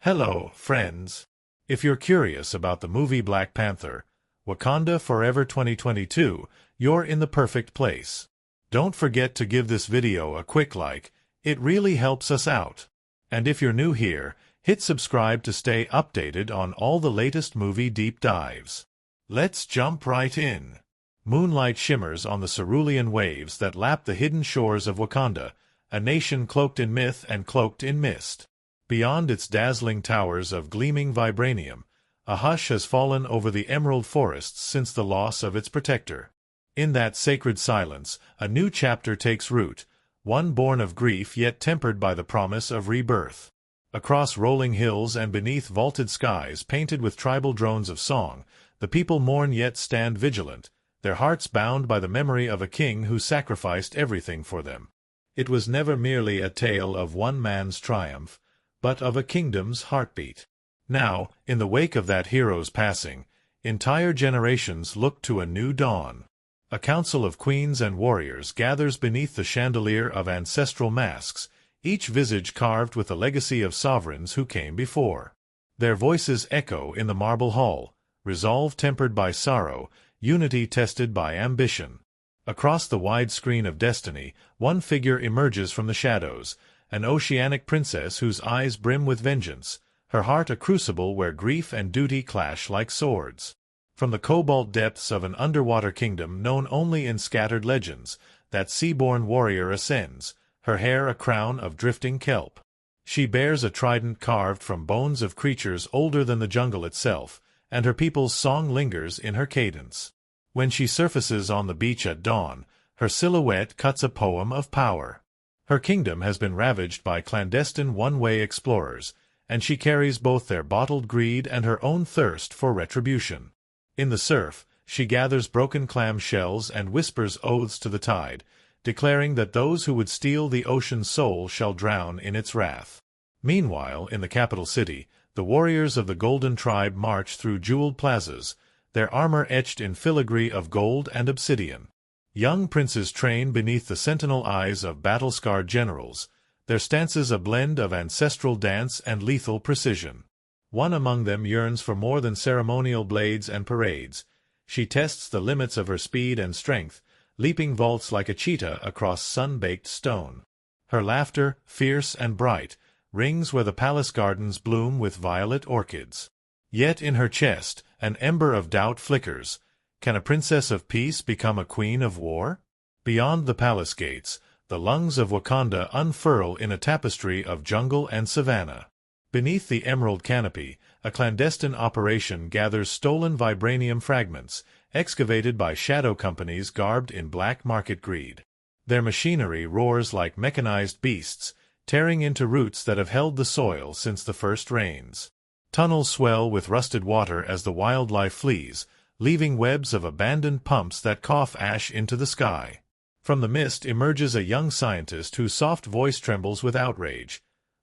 Hello, friends. If you're curious about the movie Black Panther, Wakanda Forever 2022, you're in the perfect place. Don't forget to give this video a quick like, it really helps us out. And if you're new here, hit subscribe to stay updated on all the latest movie deep dives. Let's jump right in. Moonlight shimmers on the cerulean waves that lap the hidden shores of Wakanda, a nation cloaked in myth and cloaked in mist. Beyond its dazzling towers of gleaming vibranium, a hush has fallen over the emerald forests since the loss of its protector. In that sacred silence, a new chapter takes root, one born of grief yet tempered by the promise of rebirth. Across rolling hills and beneath vaulted skies painted with tribal drones of song, the people mourn yet stand vigilant, their hearts bound by the memory of a king who sacrificed everything for them. It was never merely a tale of one man's triumph, but of a kingdom's heartbeat. Now, in the wake of that hero's passing, entire generations look to a new dawn. A council of queens and warriors gathers beneath the chandelier of ancestral masks, each visage carved with the legacy of sovereigns who came before. Their voices echo in the marble hall, resolve tempered by sorrow, unity tested by ambition. Across the wide screen of destiny, one figure emerges from the shadows, an oceanic princess whose eyes brim with vengeance, her heart a crucible where grief and duty clash like swords. From the cobalt depths of an underwater kingdom known only in scattered legends, that sea-born warrior ascends, her hair a crown of drifting kelp. She bears a trident carved from bones of creatures older than the jungle itself, and her people's song lingers in her cadence. When she surfaces on the beach at dawn, her silhouette cuts a poem of power. Her kingdom has been ravaged by clandestine one-way explorers, and she carries both their bottled greed and her own thirst for retribution. In the surf, she gathers broken clam shells and whispers oaths to the tide, declaring that those who would steal the ocean's soul shall drown in its wrath. Meanwhile, in the capital city, the warriors of the Golden Tribe march through jeweled plazas, their armor etched in filigree of gold and obsidian. Young princes train beneath the sentinel eyes of battle-scarred generals, their stances a blend of ancestral dance and lethal precision. One among them yearns for more than ceremonial blades and parades. She tests the limits of her speed and strength, leaping vaults like a cheetah across sun-baked stone. Her laughter, fierce and bright, rings where the palace gardens bloom with violet orchids. Yet in her chest, an ember of doubt flickers. Can a princess of peace become a queen of war? Beyond the palace gates, the lungs of Wakanda unfurl in a tapestry of jungle and savanna. Beneath the emerald canopy, a clandestine operation gathers stolen vibranium fragments, excavated by shadow companies garbed in black market greed. Their machinery roars like mechanized beasts, tearing into roots that have held the soil since the first rains. Tunnels swell with rusted water as the wildlife flees, leaving webs of abandoned pumps that cough ash into the sky. From the mist emerges a young scientist whose soft voice trembles with outrage.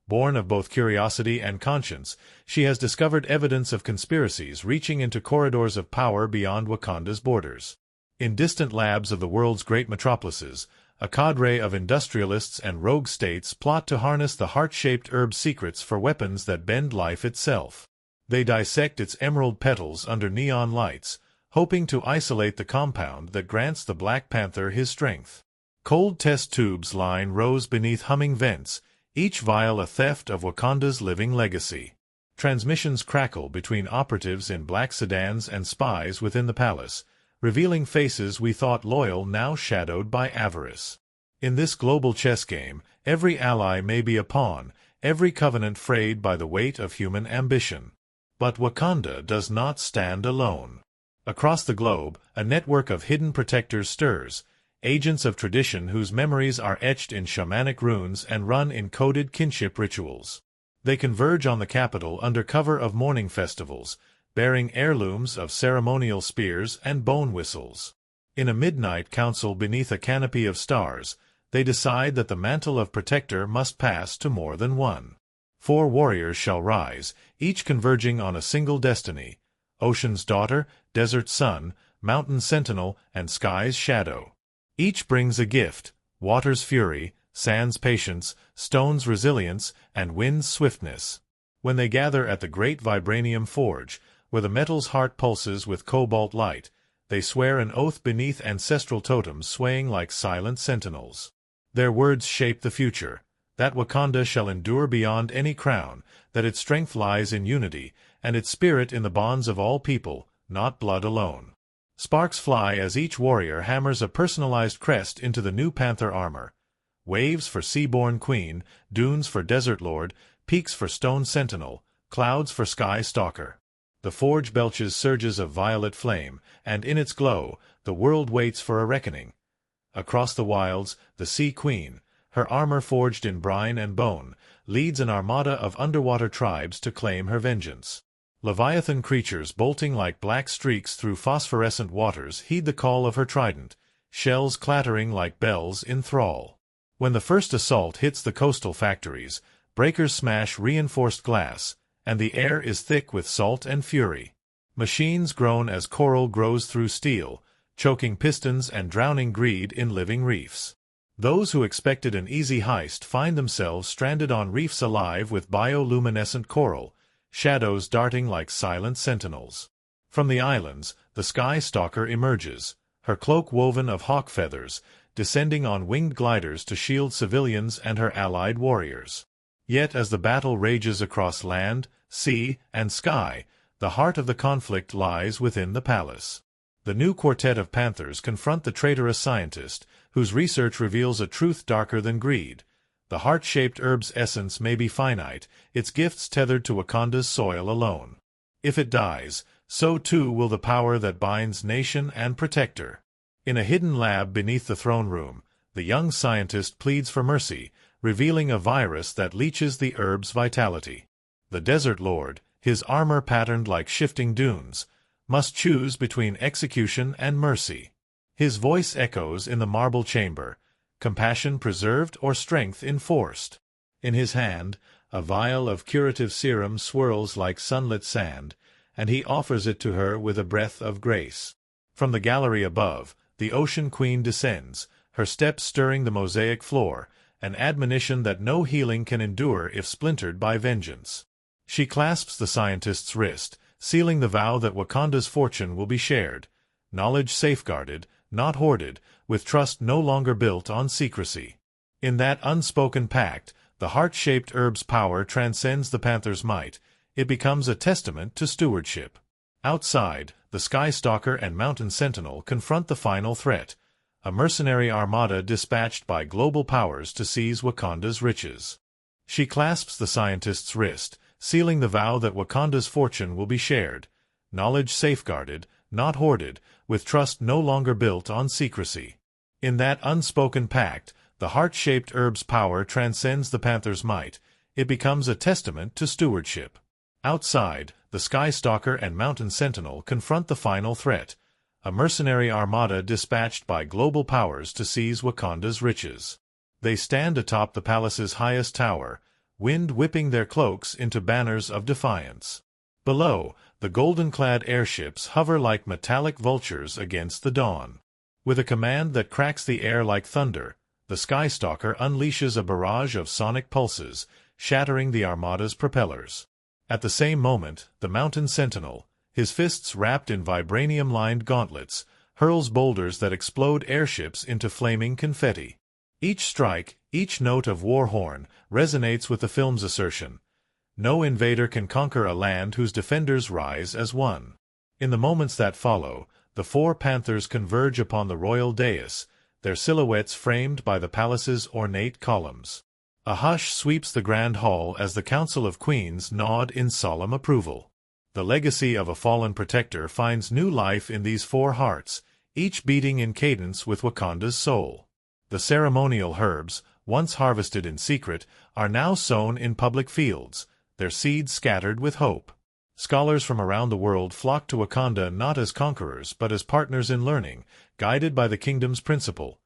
Born of both curiosity and conscience, she has discovered evidence of conspiracies reaching into corridors of power beyond Wakanda's borders. In distant labs of the world's great metropolises, a cadre of industrialists and rogue states plot to harness the heart-shaped herb secrets for weapons that bend life itself. They dissect its emerald petals under neon lights, hoping to isolate the compound that grants the Black Panther his strength. Cold test tubes line rows beneath humming vents, each vial a theft of Wakanda's living legacy. Transmissions crackle between operatives in black sedans and spies within the palace, revealing faces we thought loyal now shadowed by avarice. In this global chess game, every ally may be a pawn, every covenant frayed by the weight of human ambition. But Wakanda does not stand alone. Across the globe, a network of hidden protectors stirs, agents of tradition whose memories are etched in shamanic runes and run in coded kinship rituals. They converge on the capital under cover of mourning festivals, bearing heirlooms of ceremonial spears and bone whistles. In a midnight council beneath a canopy of stars, they decide that the mantle of protector must pass to more than one. 4 warriors shall rise, each converging on a single destiny: Ocean's daughter, Desert's sun, Mountain sentinel, and Sky's shadow. Each brings a gift: water's fury, sand's patience, stone's resilience, and wind's swiftness. When they gather at the great vibranium forge, where the metal's heart pulses with cobalt light, they swear an oath beneath ancestral totems swaying like silent sentinels. Their words shape the future, that Wakanda shall endure beyond any crown, that its strength lies in unity, and its spirit in the bonds of all people, not blood alone. Sparks fly as each warrior hammers a personalized crest into the new Panther armor. Waves for Seaborn Queen, dunes for Desert Lord, peaks for Stone Sentinel, clouds for Sky Stalker. The forge belches surges of violet flame, and in its glow, the world waits for a reckoning. Across the wilds, the Sea Queen, her armor forged in brine and bone, leads an armada of underwater tribes to claim her vengeance. Leviathan creatures bolting like black streaks through phosphorescent waters heed the call of her trident, shells clattering like bells in thrall. When the first assault hits the coastal factories, breakers smash reinforced glass, and the air is thick with salt and fury. Machines groan as coral grows through steel, choking pistons and drowning greed in living reefs. Those who expected an easy heist find themselves stranded on reefs alive with bioluminescent coral, shadows darting like silent sentinels. From the islands, the Sky Stalker emerges, her cloak woven of hawk feathers, descending on winged gliders to shield civilians and her allied warriors. Yet as the battle rages across land, sea, and sky, the heart of the conflict lies within the palace. The new quartet of Panthers confront the traitorous scientist, whose research reveals a truth darker than greed. The heart-shaped herb's essence may be finite, its gifts tethered to Wakanda's soil alone. If it dies, so too will the power that binds nation and protector. In a hidden lab beneath the throne room, the young scientist pleads for mercy, revealing a virus that leeches the herb's vitality. The Desert Lord, his armor patterned like shifting dunes, must choose between execution and mercy. His voice echoes in the marble chamber, compassion preserved or strength enforced. In his hand, a vial of curative serum swirls like sunlit sand, and he offers it to her with a breath of grace. From the gallery above, the Ocean Queen descends, her steps stirring the mosaic floor, an admonition that no healing can endure if splintered by vengeance. She clasps the scientist's wrist, sealing the vow that Wakanda's fortune will be shared, knowledge safeguarded, not hoarded, with trust no longer built on secrecy. In that unspoken pact, the heart-shaped herb's power transcends the Panther's might. It becomes a testament to stewardship. Outside, the Sky Stalker and Mountain Sentinel confront the final threat, a mercenary armada dispatched by global powers to seize Wakanda's riches. She clasps the scientist's wrist, sealing the vow that Wakanda's fortune will be shared, knowledge safeguarded, not hoarded, with trust no longer built on secrecy. In that unspoken pact, the heart-shaped herb's power transcends the Panther's might. It becomes a testament to stewardship. Outside, the Sky Stalker and Mountain Sentinel confront the final threat, a mercenary armada dispatched by global powers to seize Wakanda's riches. They stand atop the palace's highest tower, wind whipping their cloaks into banners of defiance. Below, the golden-clad airships hover like metallic vultures against the dawn. With a command that cracks the air like thunder, the Sky Stalker unleashes a barrage of sonic pulses, shattering the armada's propellers. At the same moment, the Mountain Sentinel, his fists wrapped in vibranium-lined gauntlets, hurls boulders that explode airships into flaming confetti. Each strike, each note of war horn, resonates with the film's assertion: no invader can conquer a land whose defenders rise as one. In the moments that follow, the four Panthers converge upon the royal dais, their silhouettes framed by the palace's ornate columns. A hush sweeps the grand hall as the Council of Queens nod in solemn approval. The legacy of a fallen protector finds new life in these four hearts, each beating in cadence with Wakanda's soul. The ceremonial herbs, once harvested in secret, are now sown in public fields, their seeds scattered with hope. Scholars from around the world flock to Wakanda not as conquerors but as partners in learning, guided by the kingdom's principle.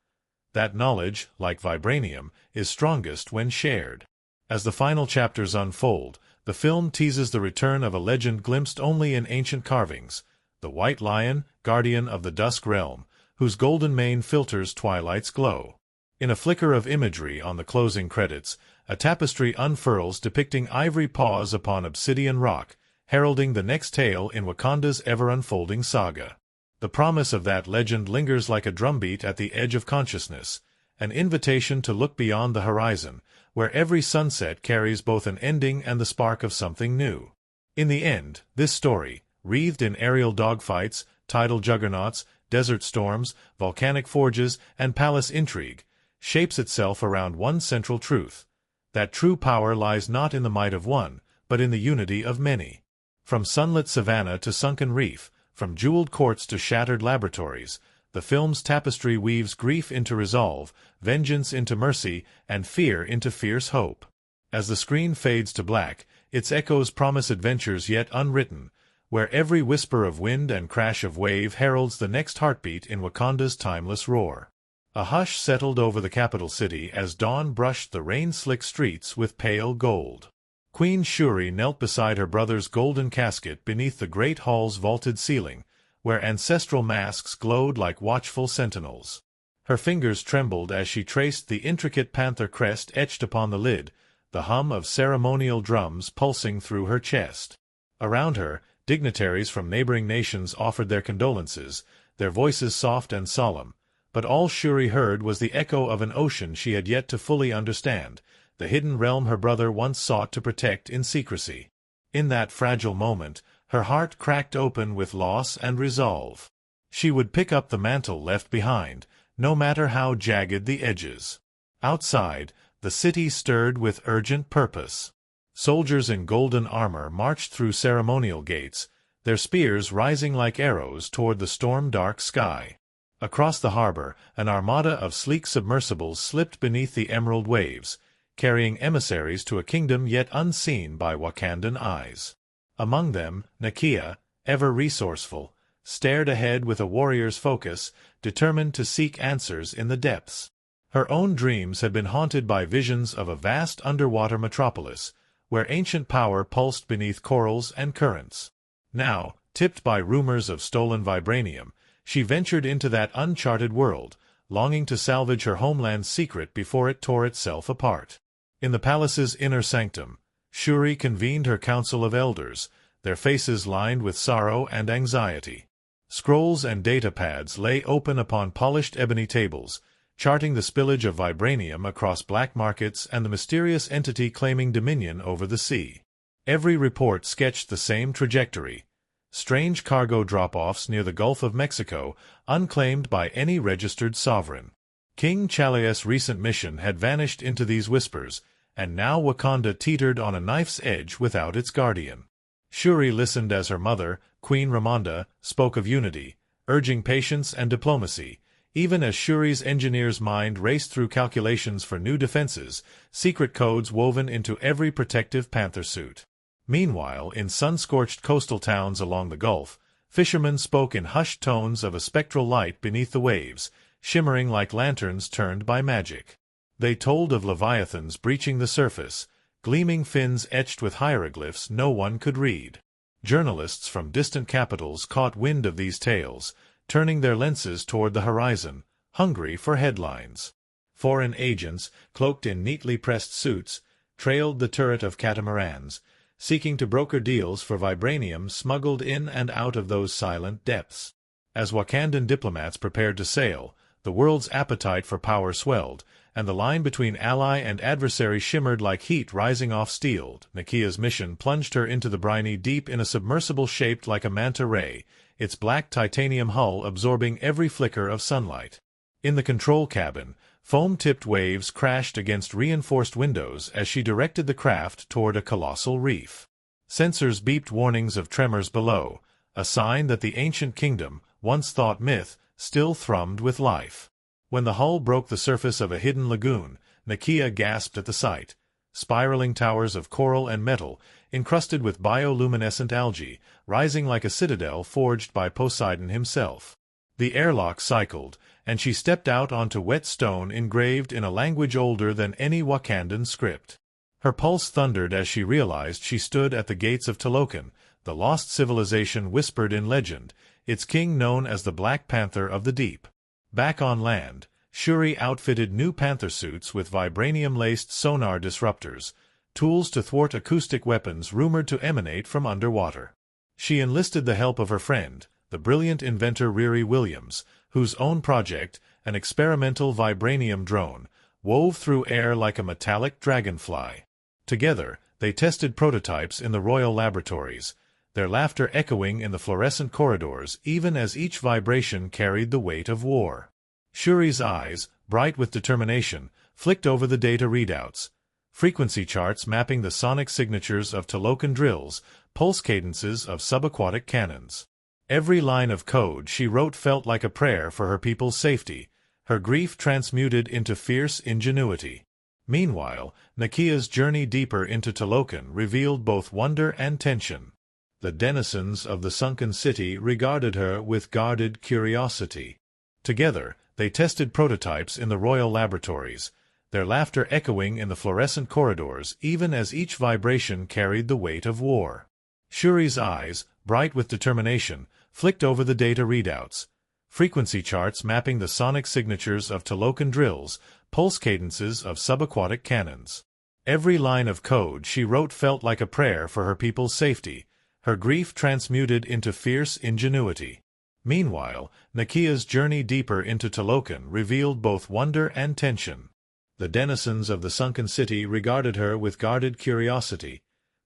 That knowledge, like vibranium, is strongest when shared. As the final chapters unfold, the film teases the return of a legend glimpsed only in ancient carvings, the White Lion, guardian of the Dusk Realm, whose golden mane filters twilight's glow. In a flicker of imagery on the closing credits, A tapestry unfurls depicting ivory paws upon obsidian rock, heralding the next tale in Wakanda's ever-unfolding saga. The promise of that legend lingers like a drumbeat at the edge of consciousness, an invitation to look beyond the horizon, where every sunset carries both an ending and the spark of something new. In the end, this story, wreathed in aerial dogfights, tidal juggernauts, desert storms, volcanic forges, and palace intrigue, shapes itself around one central truth: that true power lies not in the might of one, but in the unity of many. From sunlit savanna to sunken reef, from jeweled courts to shattered laboratories, the film's tapestry weaves grief into resolve, vengeance into mercy, and fear into fierce hope. As the screen fades to black, its echoes promise adventures yet unwritten, where every whisper of wind and crash of wave heralds the next heartbeat in Wakanda's timeless roar. A hush settled over the capital city as dawn brushed the rain-slick streets with pale gold. Queen Shuri knelt beside her brother's golden casket beneath the great hall's vaulted ceiling, where ancestral masks glowed like watchful sentinels. Her fingers trembled as she traced the intricate panther crest etched upon the lid, the hum of ceremonial drums pulsing through her chest. Around her, dignitaries from neighboring nations offered their condolences, their voices soft and solemn, but all Shuri heard was the echo of an ocean she had yet to fully understand, the hidden realm her brother once sought to protect in secrecy. In that fragile moment, her heart cracked open with loss and resolve. She would pick up the mantle left behind, no matter how jagged the edges. Outside, the city stirred with urgent purpose. Soldiers in golden armor marched through ceremonial gates, their spears rising like arrows toward the storm-dark sky. Across the harbor, an armada of sleek submersibles slipped beneath the emerald waves, carrying emissaries to a kingdom yet unseen by Wakandan eyes. Among them, Nakia, ever resourceful, stared ahead with a warrior's focus, determined to seek answers in the depths. Her own dreams had been haunted by visions of a vast underwater metropolis, where ancient power pulsed beneath corals and currents. Now, tipped by rumors of stolen vibranium, she ventured into that uncharted world, longing to salvage her homeland's secret before it tore itself apart. In the palace's inner sanctum, Shuri convened her council of elders, their faces lined with sorrow and anxiety. Scrolls and datapads lay open upon polished ebony tables, charting the spillage of vibranium across black markets and the mysterious entity claiming dominion over the sea. Every report sketched the same trajectory: strange cargo drop-offs near the Gulf of Mexico, unclaimed by any registered sovereign. King Chalia's recent mission had vanished into these whispers, and now Wakanda teetered on a knife's edge without its guardian. Shuri listened as her mother, Queen Ramonda, spoke of unity, urging patience and diplomacy, even as Shuri's engineer's mind raced through calculations for new defenses, secret codes woven into every protective panther suit. Meanwhile, in sun-scorched coastal towns along the Gulf, fishermen spoke in hushed tones of a spectral light beneath the waves, shimmering like lanterns turned by magic. They told of leviathans breaching the surface, gleaming fins etched with hieroglyphs no one could read. Journalists from distant capitals caught wind of these tales, turning their lenses toward the horizon, hungry for headlines. Foreign agents, cloaked in neatly pressed suits, trailed the turret of catamarans, seeking to broker deals for vibranium smuggled in and out of those silent depths. As Wakandan diplomats prepared to sail, the world's appetite for power swelled, and the line between ally and adversary shimmered like heat rising off steel. Nakia's mission plunged her into the briny deep in a submersible shaped like a manta ray, its black titanium hull absorbing every flicker of sunlight. In the control cabin, foam-tipped waves crashed against reinforced windows as she directed the craft toward a colossal reef. Sensors beeped warnings of tremors below, a sign that the ancient kingdom, once thought myth, still thrummed with life. When the hull broke the surface of a hidden lagoon, Nakia gasped at the sight. Spiraling towers of coral and metal, encrusted with bioluminescent algae, rising like a citadel forged by Poseidon himself. The airlock cycled, and she stepped out onto wet stone engraved in a language older than any Wakandan script. Her pulse thundered as she realized she stood at the gates of Talokan, the lost civilization whispered in legend, its king known as the Black Panther of the Deep. Back on land, Shuri outfitted new Panther suits with vibranium-laced sonar disruptors, tools to thwart acoustic weapons rumored to emanate from underwater. She enlisted the help of her friend, the brilliant inventor Riri Williams, whose own project, an experimental vibranium drone, wove through air like a metallic dragonfly. Together, they tested prototypes in the royal laboratories, their laughter echoing in the fluorescent corridors even as each vibration carried the weight of war. Shuri's eyes, bright with determination, flicked over the data readouts, frequency charts mapping the sonic signatures of Talokan drills, pulse cadences of subaquatic cannons. Every line of code she wrote felt like a prayer for her people's safety, her grief transmuted into fierce ingenuity. Meanwhile, Nakia's journey deeper into Talokan revealed both wonder and tension. The denizens of the sunken city regarded her with guarded curiosity. Together, they tested prototypes in the royal laboratories, their laughter echoing in the fluorescent corridors even as each vibration carried the weight of war. Shuri's eyes, bright with determination, flicked over the data readouts, frequency charts mapping the sonic signatures of Talokan drills, pulse cadences of subaquatic cannons. Every line of code she wrote felt like a prayer for her people's safety, her grief transmuted into fierce ingenuity. Meanwhile, Nakia's journey deeper into Talokan revealed both wonder and tension. The denizens of the sunken city regarded her with guarded curiosity,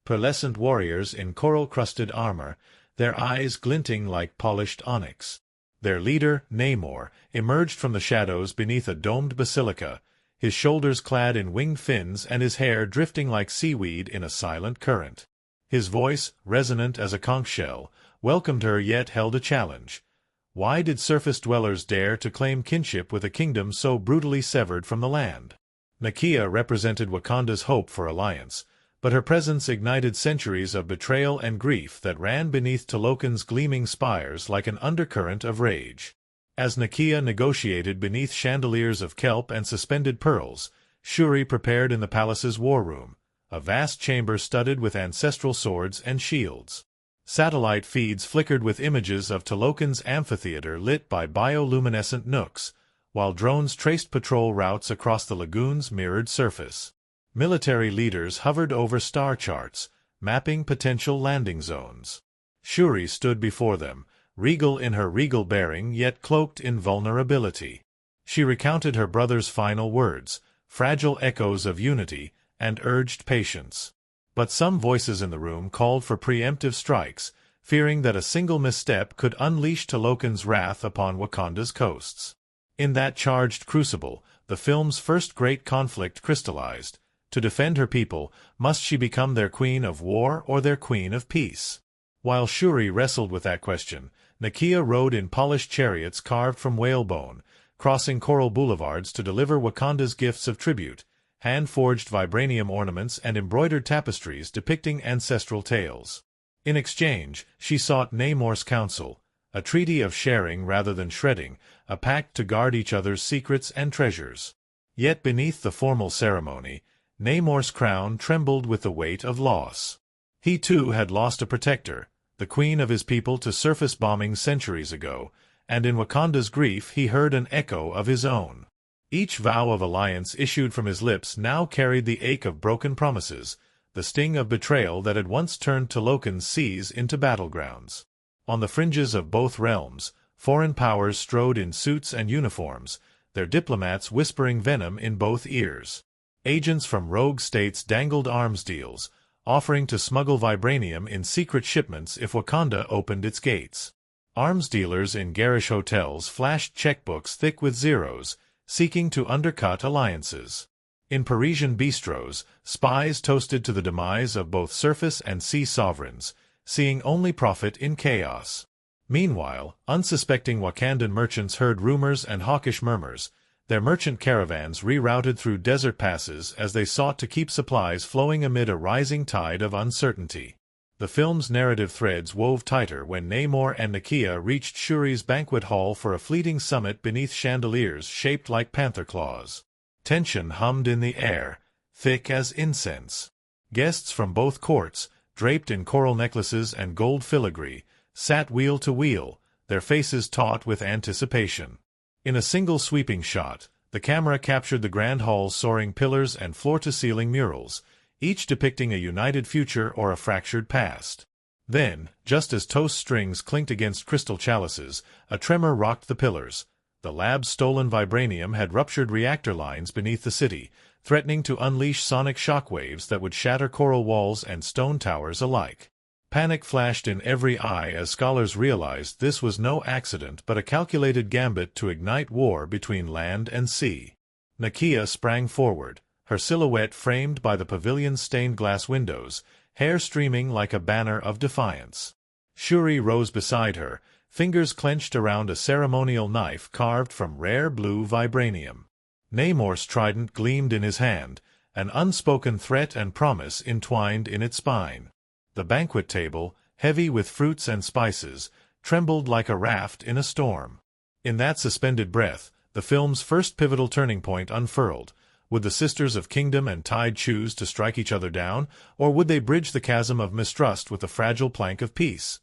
pearlescent warriors in coral-crusted armor, their eyes glinting like polished onyx. Their leader, Namor, emerged from the shadows beneath a domed basilica, his shoulders clad in winged fins and his hair drifting like seaweed in a silent current. His voice, resonant as a conch shell, welcomed her yet held a challenge. Why did surface dwellers dare to claim kinship with a kingdom so brutally severed from the land? Nakia represented Wakanda's hope for alliance, but her presence ignited centuries of betrayal and grief that ran beneath Talokan's gleaming spires like an undercurrent of rage. As Nakia negotiated beneath chandeliers of kelp and suspended pearls, Shuri prepared in the palace's war room, a vast chamber studded with ancestral swords and shields. Satellite feeds flickered with images of Talokan's amphitheater lit by bioluminescent nooks, while drones traced patrol routes across the lagoon's mirrored surface. Military leaders hovered over star charts, mapping potential landing zones. Shuri stood before them, regal in her regal bearing yet cloaked in vulnerability. She recounted her brother's final words, fragile echoes of unity, and urged patience. But some voices in the room called for preemptive strikes, fearing that a single misstep could unleash Talokan's wrath upon Wakanda's coasts. In that charged crucible, the film's first great conflict crystallized. To defend her people, must she become their queen of war or their queen of peace? While Shuri wrestled with that question, Nakia rode in polished chariots carved from whalebone, crossing coral boulevards to deliver Wakanda's gifts of tribute, hand-forged vibranium ornaments and embroidered tapestries depicting ancestral tales. In exchange, she sought Namor's counsel, a treaty of sharing rather than shredding, a pact to guard each other's secrets and treasures. Yet beneath the formal ceremony, Namor's crown trembled with the weight of loss. He too had lost a protector, the queen of his people to surface bombing centuries ago, and in Wakanda's grief he heard an echo of his own. Each vow of alliance issued from his lips now carried the ache of broken promises, the sting of betrayal that had once turned Talokan's seas into battlegrounds. On the fringes of both realms, foreign powers strode in suits and uniforms, their diplomats whispering venom in both ears. Agents from rogue states dangled arms deals, offering to smuggle vibranium in secret shipments if Wakanda opened its gates. Arms dealers in garish hotels flashed checkbooks thick with zeros, seeking to undercut alliances. In Parisian bistros, spies toasted to the demise of both surface and sea sovereigns, seeing only profit in chaos. Meanwhile, unsuspecting Wakandan merchants heard rumors and hawkish murmurs, their merchant caravans rerouted through desert passes as they sought to keep supplies flowing amid a rising tide of uncertainty. The film's narrative threads wove tighter when Namor and Nakia reached Shuri's banquet hall for a fleeting summit beneath chandeliers shaped like panther claws. Tension hummed in the air, thick as incense. Guests from both courts, draped in coral necklaces and gold filigree, sat wheel to wheel, their faces taut with anticipation. In a single sweeping shot, The camera captured the grand hall's soaring pillars and floor-to-ceiling murals, each depicting a united future or a fractured past. Then, just as toast strings clinked against crystal chalices, a tremor rocked the pillars. The lab's stolen vibranium had ruptured reactor lines beneath the city, threatening to unleash sonic shockwaves that would shatter coral walls and stone towers alike. Panic flashed in every eye as scholars realized this was no accident but a calculated gambit to ignite war between land and sea. Nakia sprang forward, her silhouette framed by the pavilion's stained-glass windows, hair streaming like a banner of defiance. Shuri rose beside her, fingers clenched around a ceremonial knife carved from rare blue vibranium. Namor's trident gleamed in his hand, an unspoken threat and promise entwined in its spine. The banquet table, heavy with fruits and spices, trembled like a raft in a storm. In that suspended breath, the film's first pivotal turning point unfurled. Would the Sisters of Kingdom and Tide choose to strike each other down, or would they bridge the chasm of mistrust with a fragile plank of peace?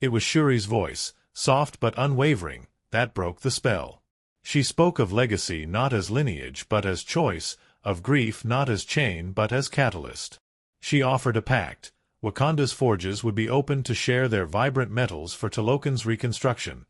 It was Shuri's voice, soft but unwavering, that broke the spell. She spoke of legacy not as lineage but as choice, of grief not as chain but as catalyst. She offered a pact. Wakanda's forges would be open to share their vibrant metals for Talokan's reconstruction.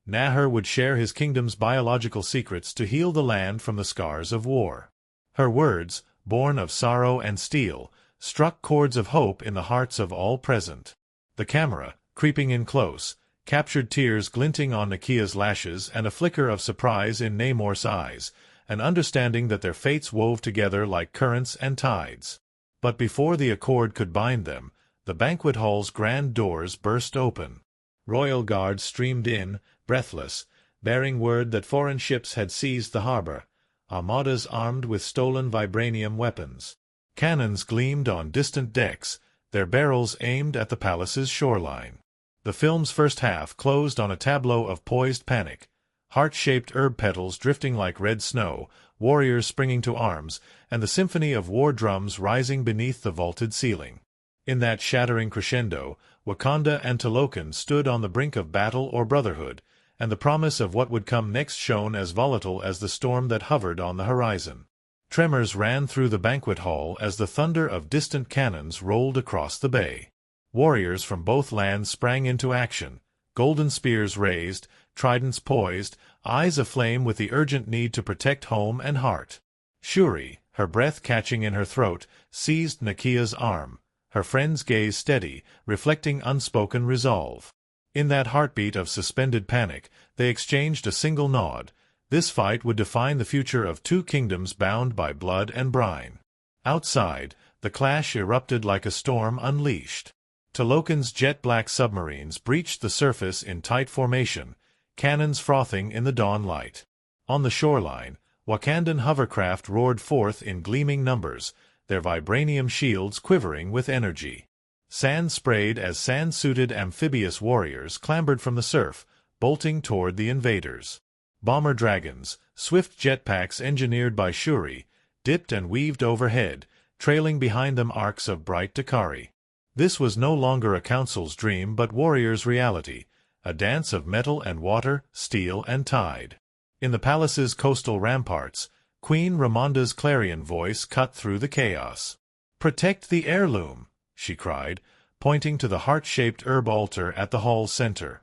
Nahor would share his kingdom's biological secrets to heal the land from the scars of war. Her words, born of sorrow and steel, struck chords of hope in the hearts of all present. The camera, creeping in close, captured tears glinting on Nakia's lashes and a flicker of surprise in Namor's eyes, an understanding that their fates wove together like currents and tides. But before the accord could bind them, the banquet hall's grand doors burst open. Royal guards streamed in, breathless, bearing word that foreign ships had seized the harbor, armadas armed with stolen vibranium weapons. Cannons gleamed on distant decks, their barrels aimed at the palace's shoreline. The film's first half closed on a tableau of poised panic, heart-shaped herb petals drifting like red snow, warriors springing to arms, and the symphony of war drums rising beneath the vaulted ceiling. In that shattering crescendo, Wakanda and Talokan stood on the brink of battle or brotherhood, and the promise of what would come next shone as volatile as the storm that hovered on the horizon. Tremors ran through the banquet hall as the thunder of distant cannons rolled across the bay. Warriors from both lands sprang into action, golden spears raised, tridents poised, eyes aflame with the urgent need to protect home and heart. Shuri, her breath catching in her throat, seized Nakia's arm, her friend's gaze steady, reflecting unspoken resolve. In that heartbeat of suspended panic, they exchanged a single nod. This fight would define the future of two kingdoms bound by blood and brine. Outside, the clash erupted like a storm unleashed. Talokan's jet-black submarines breached the surface in tight formation, cannons frothing in the dawn light. On the shoreline, Wakandan hovercraft roared forth in gleaming numbers, their vibranium shields quivering with energy. Sand sprayed as sand-suited amphibious warriors clambered from the surf, bolting toward the invaders. Bomber dragons, swift jetpacks engineered by Shuri, dipped and weaved overhead, trailing behind them arcs of bright Dakari. This was no longer a council's dream but warriors' reality, a dance of metal and water, steel and tide. In the palace's coastal ramparts, Queen Ramonda's clarion voice cut through the chaos. "Protect the heirloom," she cried, pointing to the heart-shaped herb altar at the hall's center.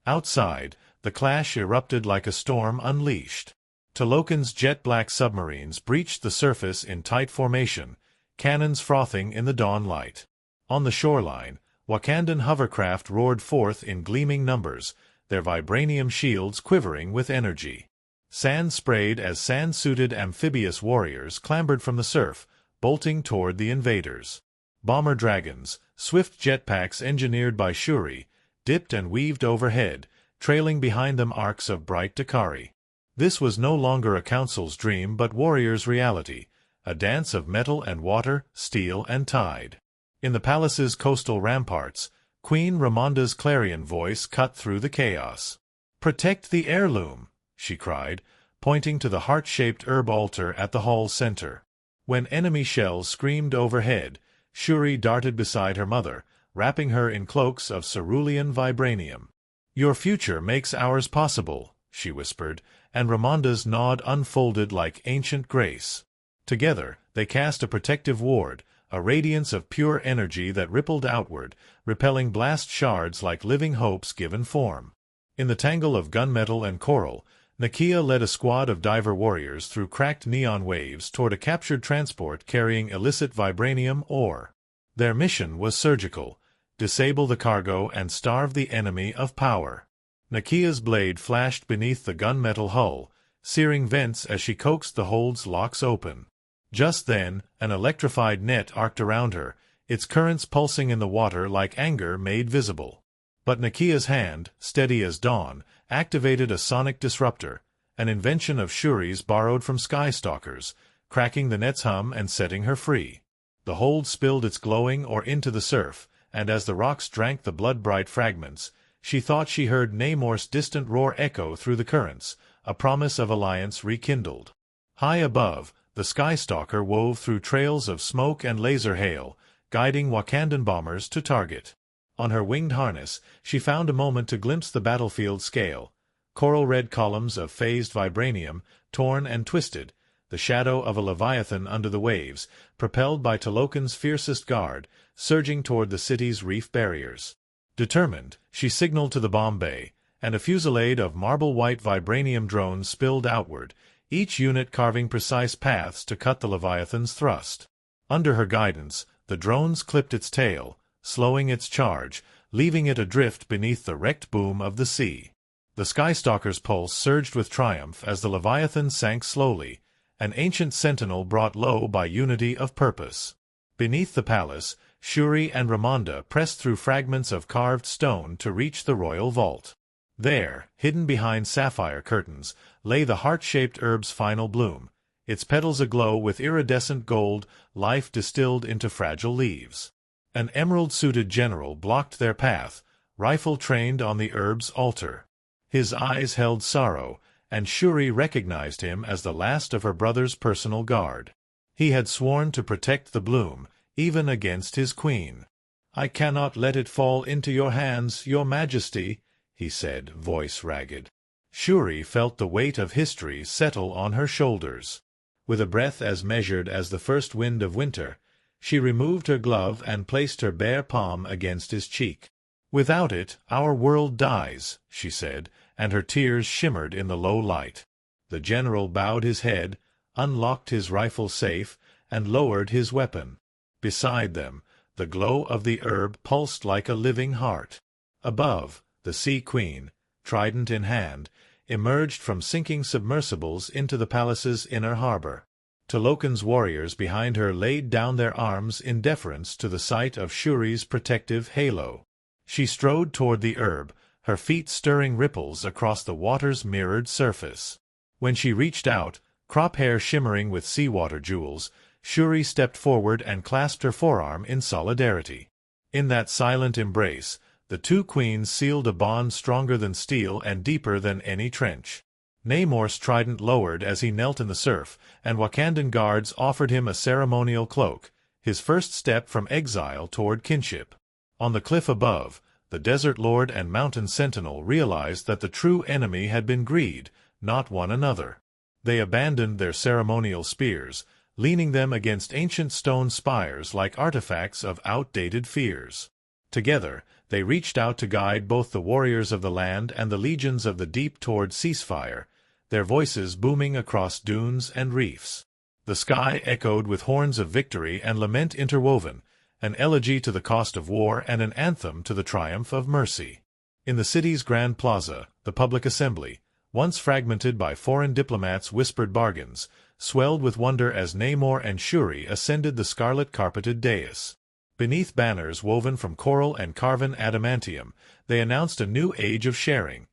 Outside, the clash erupted like a storm unleashed. Talokan's jet-black submarines breached the surface in tight formation, cannons frothing in the dawn light. On the shoreline, Wakandan hovercraft roared forth in gleaming numbers, their vibranium shields quivering with energy. Sand sprayed as sand-suited amphibious warriors clambered from the surf, bolting toward the invaders. Bomber dragons, swift jetpacks engineered by Shuri, dipped and weaved overhead, trailing behind them arcs of bright Dakari. This was no longer a council's dream but warriors' reality, a dance of metal and water, steel and tide. In the palace's coastal ramparts, Queen Ramonda's clarion voice cut through the chaos. "Protect the heirloom," she cried, pointing to the heart-shaped herb altar at the hall's center. When enemy shells screamed overhead, Shuri darted beside her mother, wrapping her in cloaks of cerulean vibranium. "Your future makes ours possible," she whispered, and Ramonda's nod unfolded like ancient grace. Together, they cast a protective ward, a radiance of pure energy that rippled outward, repelling blast shards like living hopes given form. In the tangle of gunmetal and coral, Nakia led a squad of diver warriors through cracked neon waves toward a captured transport carrying illicit vibranium ore. Their mission was surgical: disable the cargo and starve the enemy of power. Nakia's blade flashed beneath the gunmetal hull, searing vents as she coaxed the hold's locks open. Just then, an electrified net arced around her, its currents pulsing in the water like anger made visible. But Nakia's hand, steady as dawn, activated a sonic disruptor, an invention of Shuri's borrowed from Skystalkers, cracking the net's hum and setting her free. The hold spilled its glowing ore into the surf, and as the rocks drank the blood-bright fragments, she thought she heard Namor's distant roar echo through the currents, a promise of alliance rekindled. High above, the Skystalker wove through trails of smoke and laser hail, guiding Wakandan bombers to target. On her winged harness, she found a moment to glimpse the battlefield scale: coral-red columns of phased vibranium, torn and twisted, the shadow of a leviathan under the waves, propelled by Talokan's fiercest guard, surging toward the city's reef barriers. Determined, she signaled to the bomb bay, and a fusillade of marble-white vibranium drones spilled outward, each unit carving precise paths to cut the leviathan's thrust. Under her guidance, the drones clipped its tail, slowing its charge, leaving it adrift beneath the wrecked boom of the sea. The Skystalker's pulse surged with triumph as the leviathan sank slowly, an ancient sentinel brought low by unity of purpose. Beneath the palace, Shuri and Ramonda pressed through fragments of carved stone to reach the royal vault. There, hidden behind sapphire curtains, lay the heart-shaped herb's final bloom, its petals aglow with iridescent gold, life distilled into fragile leaves. An emerald-suited general blocked their path, rifle trained on the herb's altar. His eyes held sorrow, and Shuri recognized him as the last of her brother's personal guard. He had sworn to protect the bloom, even against his queen. "I cannot let it fall into your hands, your majesty," he said, voice ragged. Shuri felt the weight of history settle on her shoulders. With a breath as measured as the first wind of winter, she removed her glove and placed her bare palm against his cheek. "Without it, our world dies," she said, and her tears shimmered in the low light. The general bowed his head, unlocked his rifle safe, and lowered his weapon. Beside them, the glow of the herb pulsed like a living heart. Above, the Sea Queen, trident in hand, emerged from sinking submersibles into the palace's inner harbor. Talokan's warriors behind her laid down their arms in deference to the sight of Shuri's protective halo. She strode toward the herb, her feet stirring ripples across the water's mirrored surface. When she reached out, crop hair shimmering with seawater jewels, Shuri stepped forward and clasped her forearm in solidarity. In that silent embrace, the two queens sealed a bond stronger than steel and deeper than any trench. Namor's trident lowered as he knelt in the surf, and Wakandan guards offered him a ceremonial cloak, his first step from exile toward kinship. On the cliff above, the Desert Lord and Mountain Sentinel realized that the true enemy had been greed, not one another. They abandoned their ceremonial spears, leaning them against ancient stone spires like artifacts of outdated fears. Together, they reached out to guide both the warriors of the land and the legions of the deep toward ceasefire, their voices booming across dunes and reefs. The sky echoed with horns of victory and lament interwoven, an elegy to the cost of war and an anthem to the triumph of mercy. In the city's grand plaza, the public assembly, once fragmented by foreign diplomats' whispered bargains, swelled with wonder as Namor and Shuri ascended the scarlet-carpeted dais. Beneath banners woven from coral and carven adamantium, they announced a new age of sharing.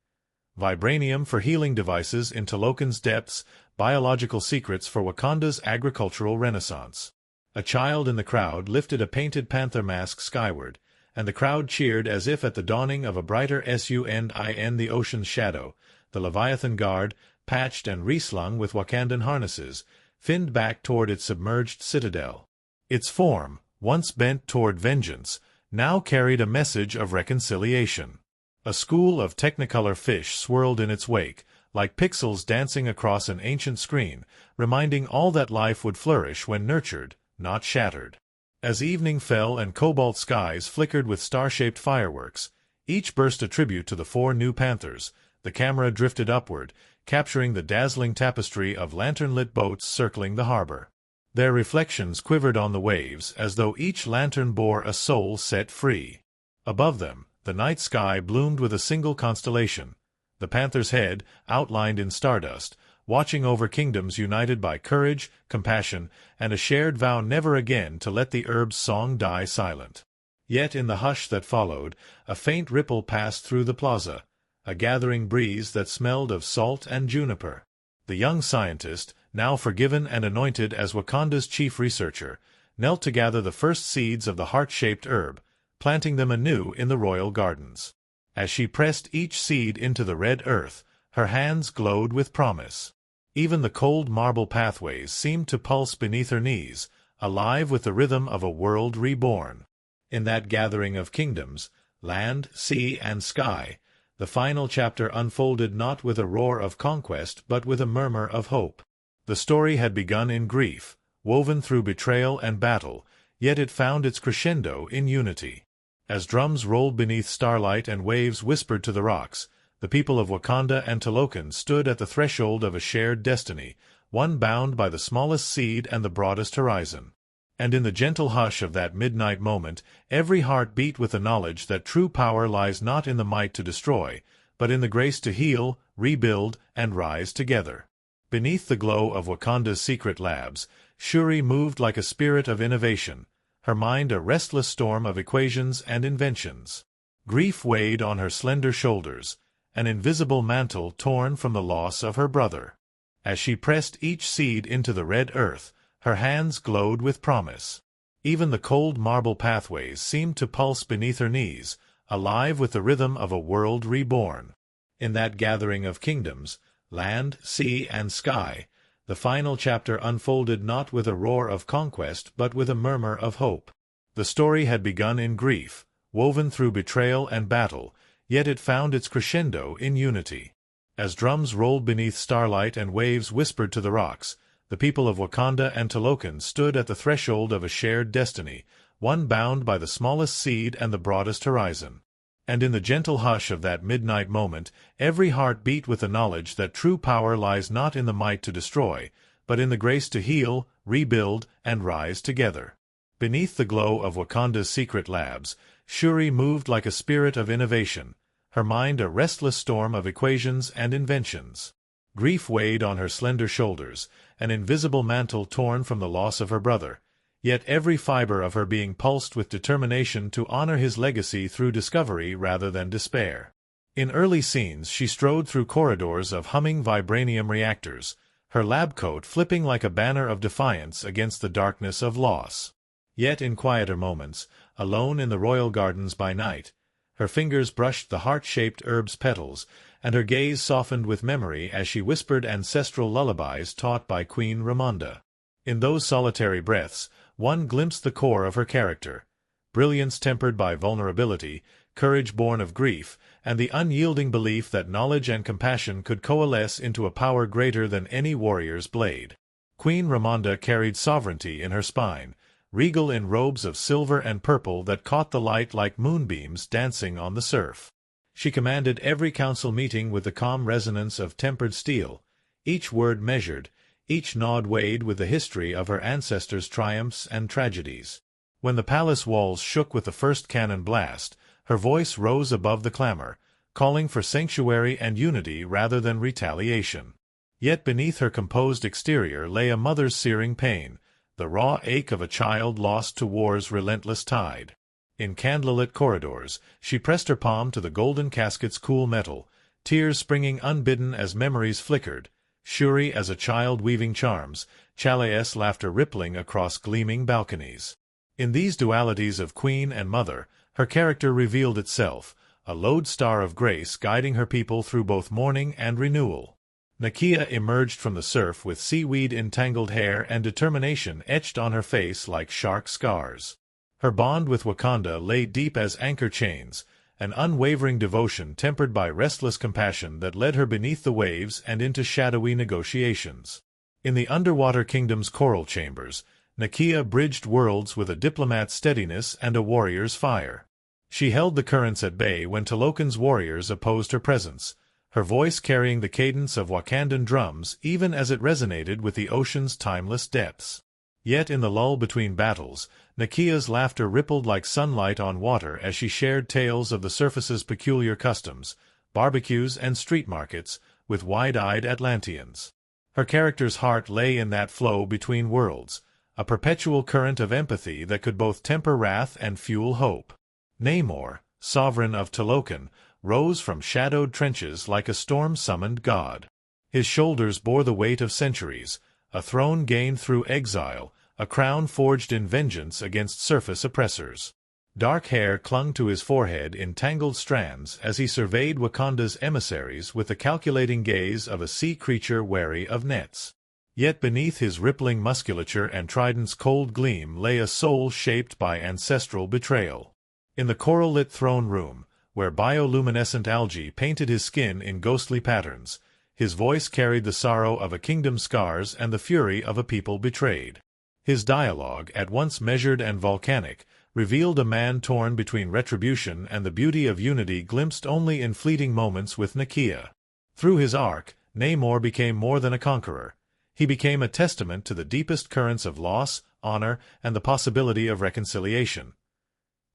Vibranium for healing devices in Talokan's depths, biological secrets for Wakanda's agricultural renaissance. A child in the crowd lifted a painted panther mask skyward, and the crowd cheered as if at the dawning of a brighter sun in the ocean's shadow. The Leviathan Guard, patched and reslung with Wakandan harnesses, finned back toward its submerged citadel. Its form, once bent toward vengeance, now carried a message of reconciliation. A school of technicolor fish swirled in its wake, like pixels dancing across an ancient screen, reminding all that life would flourish when nurtured, not shattered. As evening fell and cobalt skies flickered with star-shaped fireworks, each burst a tribute to the four new Panthers, the camera drifted upward, capturing the dazzling tapestry of lantern-lit boats circling the harbor. Their reflections quivered on the waves as though each lantern bore a soul set free. Above them, the night sky bloomed with a single constellation, the Panther's head, outlined in stardust, watching over kingdoms united by courage, compassion, and a shared vow never again to let the herb's song die silent. Yet in the hush that followed, a faint ripple passed through the plaza, a gathering breeze that smelled of salt and juniper. The young scientist, now forgiven and anointed as Wakanda's chief researcher, knelt to gather the first seeds of the heart-shaped herb, planting them anew in the royal gardens. As she pressed each seed into the red earth, her hands glowed with promise. Even the cold marble pathways seemed to pulse beneath her knees, alive with the rhythm of a world reborn. In that gathering of kingdoms, land, sea, and sky, the final chapter unfolded not with a roar of conquest but with a murmur of hope. The story had begun in grief, woven through betrayal and battle, yet it found its crescendo in unity. As drums rolled beneath starlight and waves whispered to the rocks, the people of Wakanda and Talokan stood at the threshold of a shared destiny, one bound by the smallest seed and the broadest horizon. And in the gentle hush of that midnight moment, every heart beat with the knowledge that true power lies not in the might to destroy, but in the grace to heal, rebuild, and rise together. Beneath the glow of Wakanda's secret labs, Shuri moved like a spirit of innovation, her mind a restless storm of equations and inventions. Grief weighed on her slender shoulders, an invisible mantle torn from the loss of her brother. As she pressed each seed into the red earth, her hands glowed with promise. Even the cold marble pathways seemed to pulse beneath her knees, alive with the rhythm of a world reborn. In that gathering of kingdoms, land, sea, and sky, the final chapter unfolded not with a roar of conquest but with a murmur of hope. The story had begun in grief, woven through betrayal and battle, yet it found its crescendo in unity. As drums rolled beneath starlight and waves whispered to the rocks, the people of Wakanda and Talokan stood at the threshold of a shared destiny, one bound by the smallest seed and the broadest horizon. And in the gentle hush of that midnight moment, every heart beat with the knowledge that true power lies not in the might to destroy, but in the grace to heal, rebuild, and rise together. Beneath the glow of Wakanda's secret labs, Shuri moved like a spirit of innovation, her mind a restless storm of equations and inventions. Grief weighed on her slender shoulders, an invisible mantle torn from the loss of her brother, yet every fiber of her being pulsed with determination to honor his legacy through discovery rather than despair. In early scenes she strode through corridors of humming vibranium reactors, her lab coat flipping like a banner of defiance against the darkness of loss. Yet in quieter moments, alone in the royal gardens by night, her fingers brushed the heart-shaped herb's petals, and her gaze softened with memory as she whispered ancestral lullabies taught by Queen Ramonda. In those solitary breaths, one glimpsed the core of her character, brilliance tempered by vulnerability, courage born of grief, and the unyielding belief that knowledge and compassion could coalesce into a power greater than any warrior's blade. Queen Ramonda carried sovereignty in her spine, regal in robes of silver and purple that caught the light like moonbeams dancing on the surf. She commanded every council meeting with the calm resonance of tempered steel, each word measured, each nod weighed with the history of her ancestors' triumphs and tragedies. When the palace walls shook with the first cannon blast, her voice rose above the clamor, calling for sanctuary and unity rather than retaliation. Yet beneath her composed exterior lay a mother's searing pain, the raw ache of a child lost to war's relentless tide. In candlelit corridors, she pressed her palm to the golden casket's cool metal, tears springing unbidden as memories flickered, Shuri as a child weaving charms, Chala's laughter rippling across gleaming balconies. In these dualities of queen and mother, her character revealed itself, a lodestar of grace guiding her people through both mourning and renewal. Nakia emerged from the surf with seaweed-entangled hair and determination etched on her face like shark scars. Her bond with Wakanda lay deep as anchor chains, an unwavering devotion tempered by restless compassion that led her beneath the waves and into shadowy negotiations. In the underwater kingdom's coral chambers, Nakia bridged worlds with a diplomat's steadiness and a warrior's fire. She held the currents at bay when Talokan's warriors opposed her presence, her voice carrying the cadence of Wakandan drums even as it resonated with the ocean's timeless depths. Yet in the lull between battles, Nakia's laughter rippled like sunlight on water as she shared tales of the surface's peculiar customs, barbecues and street markets, with wide-eyed Atlanteans. Her character's heart lay in that flow between worlds, a perpetual current of empathy that could both temper wrath and fuel hope. Namor, sovereign of Talokan, rose from shadowed trenches like a storm-summoned god. His shoulders bore the weight of centuries, a throne gained through exile, a crown forged in vengeance against surface oppressors. Dark hair clung to his forehead in tangled strands as he surveyed Wakanda's emissaries with the calculating gaze of a sea creature wary of nets. Yet beneath his rippling musculature and trident's cold gleam lay a soul shaped by ancestral betrayal. In the coral-lit throne room, where bioluminescent algae painted his skin in ghostly patterns, his voice carried the sorrow of a kingdom's scars and the fury of a people betrayed. His dialogue, at once measured and volcanic, revealed a man torn between retribution and the beauty of unity glimpsed only in fleeting moments with Nakia. Through his arc, Namor became more than a conqueror. He became a testament to the deepest currents of loss, honor, and the possibility of reconciliation.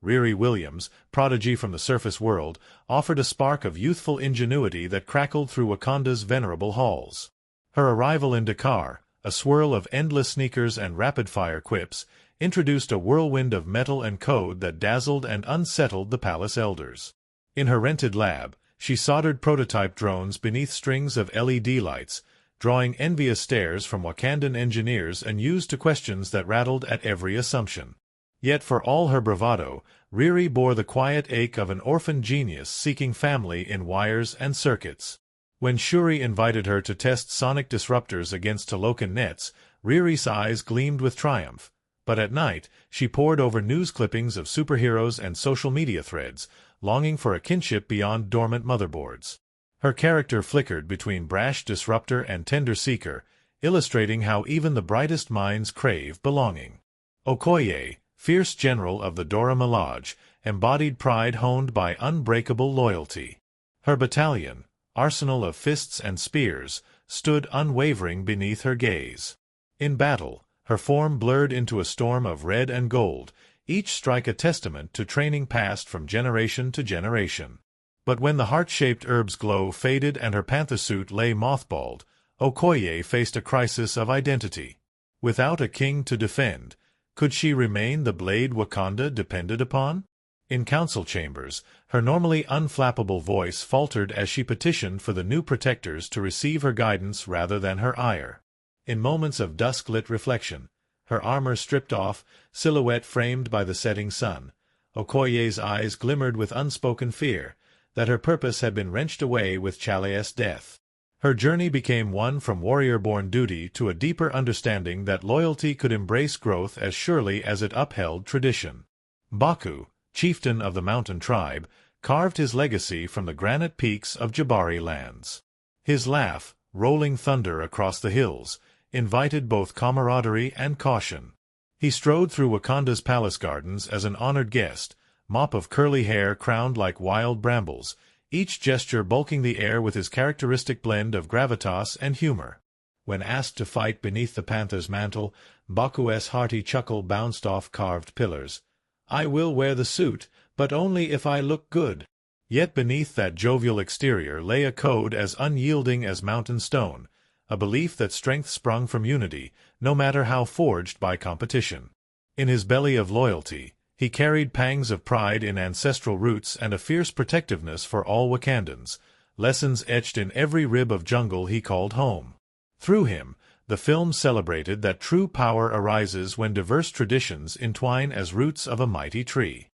Riri Williams, prodigy from the surface world, offered a spark of youthful ingenuity that crackled through Wakanda's venerable halls. Her arrival in Dakar, a swirl of endless sneakers and rapid-fire quips, introduced a whirlwind of metal and code that dazzled and unsettled the palace elders. In her rented lab, she soldered prototype drones beneath strings of LED lights, drawing envious stares from Wakandan engineers and used to questions that rattled at every assumption. Yet for all her bravado, Riri bore the quiet ache of an orphan genius seeking family in wires and circuits. When Shuri invited her to test sonic disruptors against Talokan nets, Riri's eyes gleamed with triumph. But at night, she pored over news clippings of superheroes and social media threads, longing for a kinship beyond dormant motherboards. Her character flickered between brash disruptor and tender seeker, illustrating how even the brightest minds crave belonging. Okoye, fierce general of the Dora Milaje, embodied pride honed by unbreakable loyalty. Her battalion, arsenal of fists and spears, stood unwavering beneath her gaze. In battle, her form blurred into a storm of red and gold, each strike a testament to training passed from generation to generation. But when the heart-shaped herb's glow faded and her panther suit lay mothballed, Okoye faced a crisis of identity. Without a king to defend, could she remain the blade Wakanda depended upon? In council chambers, her normally unflappable voice faltered as she petitioned for the new protectors to receive her guidance rather than her ire. In moments of dusk-lit reflection, her armor stripped off, silhouette framed by the setting sun, Okoye's eyes glimmered with unspoken fear that her purpose had been wrenched away with Chale's death. Her journey became one from warrior-born duty to a deeper understanding that loyalty could embrace growth as surely as it upheld tradition. Baku, chieftain of the mountain tribe, carved his legacy from the granite peaks of Jabari lands. His laugh, rolling thunder across the hills, invited both camaraderie and caution. He strode through Wakanda's palace gardens as an honored guest, mop of curly hair crowned like wild brambles, each gesture bulking the air with his characteristic blend of gravitas and humor. When asked to fight beneath the panther's mantle, Baku's hearty chuckle bounced off carved pillars. "I will wear the suit, but only if I look good." Yet beneath that jovial exterior lay a code as unyielding as mountain stone, a belief that strength sprung from unity, no matter how forged by competition. In his belly of loyalty, he carried pangs of pride in ancestral roots and a fierce protectiveness for all Wakandans, lessons etched in every rib of jungle he called home. Through him, the film celebrated that true power arises when diverse traditions entwine as roots of a mighty tree.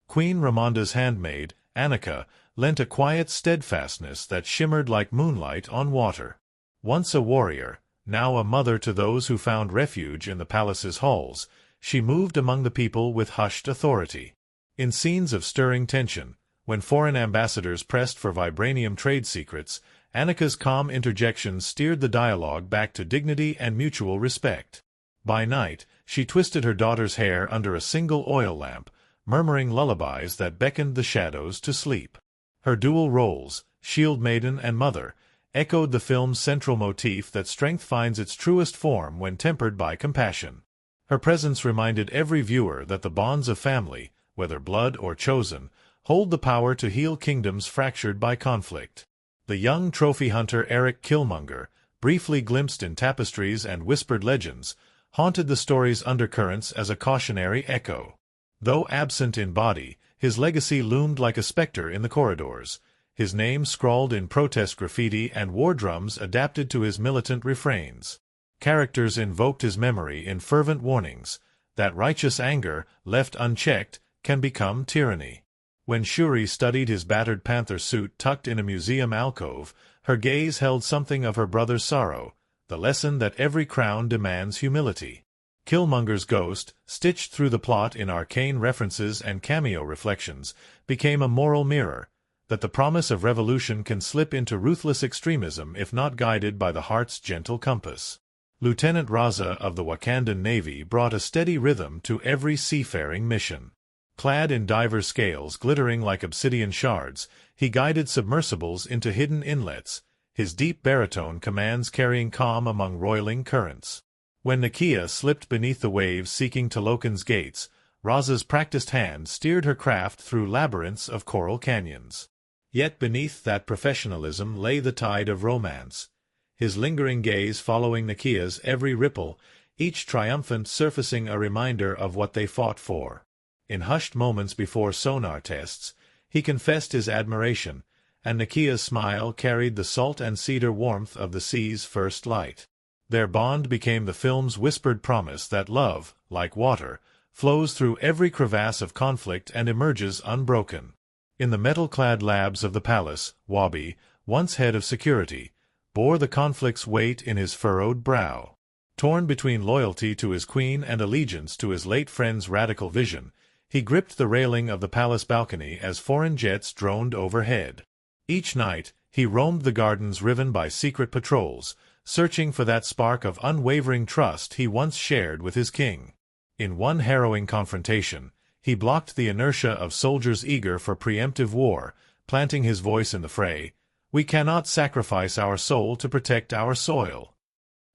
Queen Ramonda's handmaid, Annika, lent a quiet steadfastness that shimmered like moonlight on water. Once a warrior, now a mother to those who found refuge in the palace's halls, she moved among the people with hushed authority. In scenes of stirring tension, When foreign ambassadors pressed for vibranium trade secrets, Annika's calm interjections steered the dialogue back to dignity and mutual respect. By night, she twisted her daughter's hair under a single oil lamp, murmuring lullabies that beckoned the shadows to sleep. Her dual roles, shield maiden and mother, echoed the film's central motif that strength finds its truest form when tempered by compassion. Her presence reminded every viewer that the bonds of family, whether blood or chosen, hold the power to heal kingdoms fractured by conflict. The young trophy hunter Eric Killmonger, briefly glimpsed in tapestries and whispered legends, haunted the story's undercurrents as a cautionary echo. Though absent in body, his legacy loomed like a specter in the corridors, his name scrawled in protest graffiti and war drums adapted to his militant refrains. Characters invoked his memory in fervent warnings that righteous anger, left unchecked, can become tyranny. When Shuri studied his battered panther suit tucked in a museum alcove, her gaze held something of her brother's sorrow, the lesson that every crown demands humility. Killmonger's ghost, stitched through the plot in arcane references and cameo reflections, became a moral mirror, that the promise of revolution can slip into ruthless extremism if not guided by the heart's gentle compass. Lieutenant Raza of the Wakandan Navy brought a steady rhythm to every seafaring mission. Clad in divers scales glittering like obsidian shards, he guided submersibles into hidden inlets, his deep baritone commands carrying calm among roiling currents. When Nakia slipped beneath the waves seeking Talokan's gates, Raza's practiced hand steered her craft through labyrinths of coral canyons. Yet beneath that professionalism lay the tide of romance, his lingering gaze following Nakia's every ripple, each triumphant surfacing a reminder of what they fought for. In hushed moments before sonar tests, he confessed his admiration, and Nakia's smile carried the salt and cedar warmth of the sea's first light. Their bond became the film's whispered promise that love, like water, flows through every crevasse of conflict and emerges unbroken. In the metal-clad labs of the palace, Wabi, once head of security, bore the conflict's weight in his furrowed brow. Torn between loyalty to his queen and allegiance to his late friend's radical vision, he gripped the railing of the palace balcony as foreign jets droned overhead. Each night, he roamed the gardens riven by secret patrols, searching for that spark of unwavering trust he once shared with his king. In one harrowing confrontation, he blocked the inertia of soldiers eager for preemptive war, planting his voice in the fray, "We cannot sacrifice our soul to protect our soil."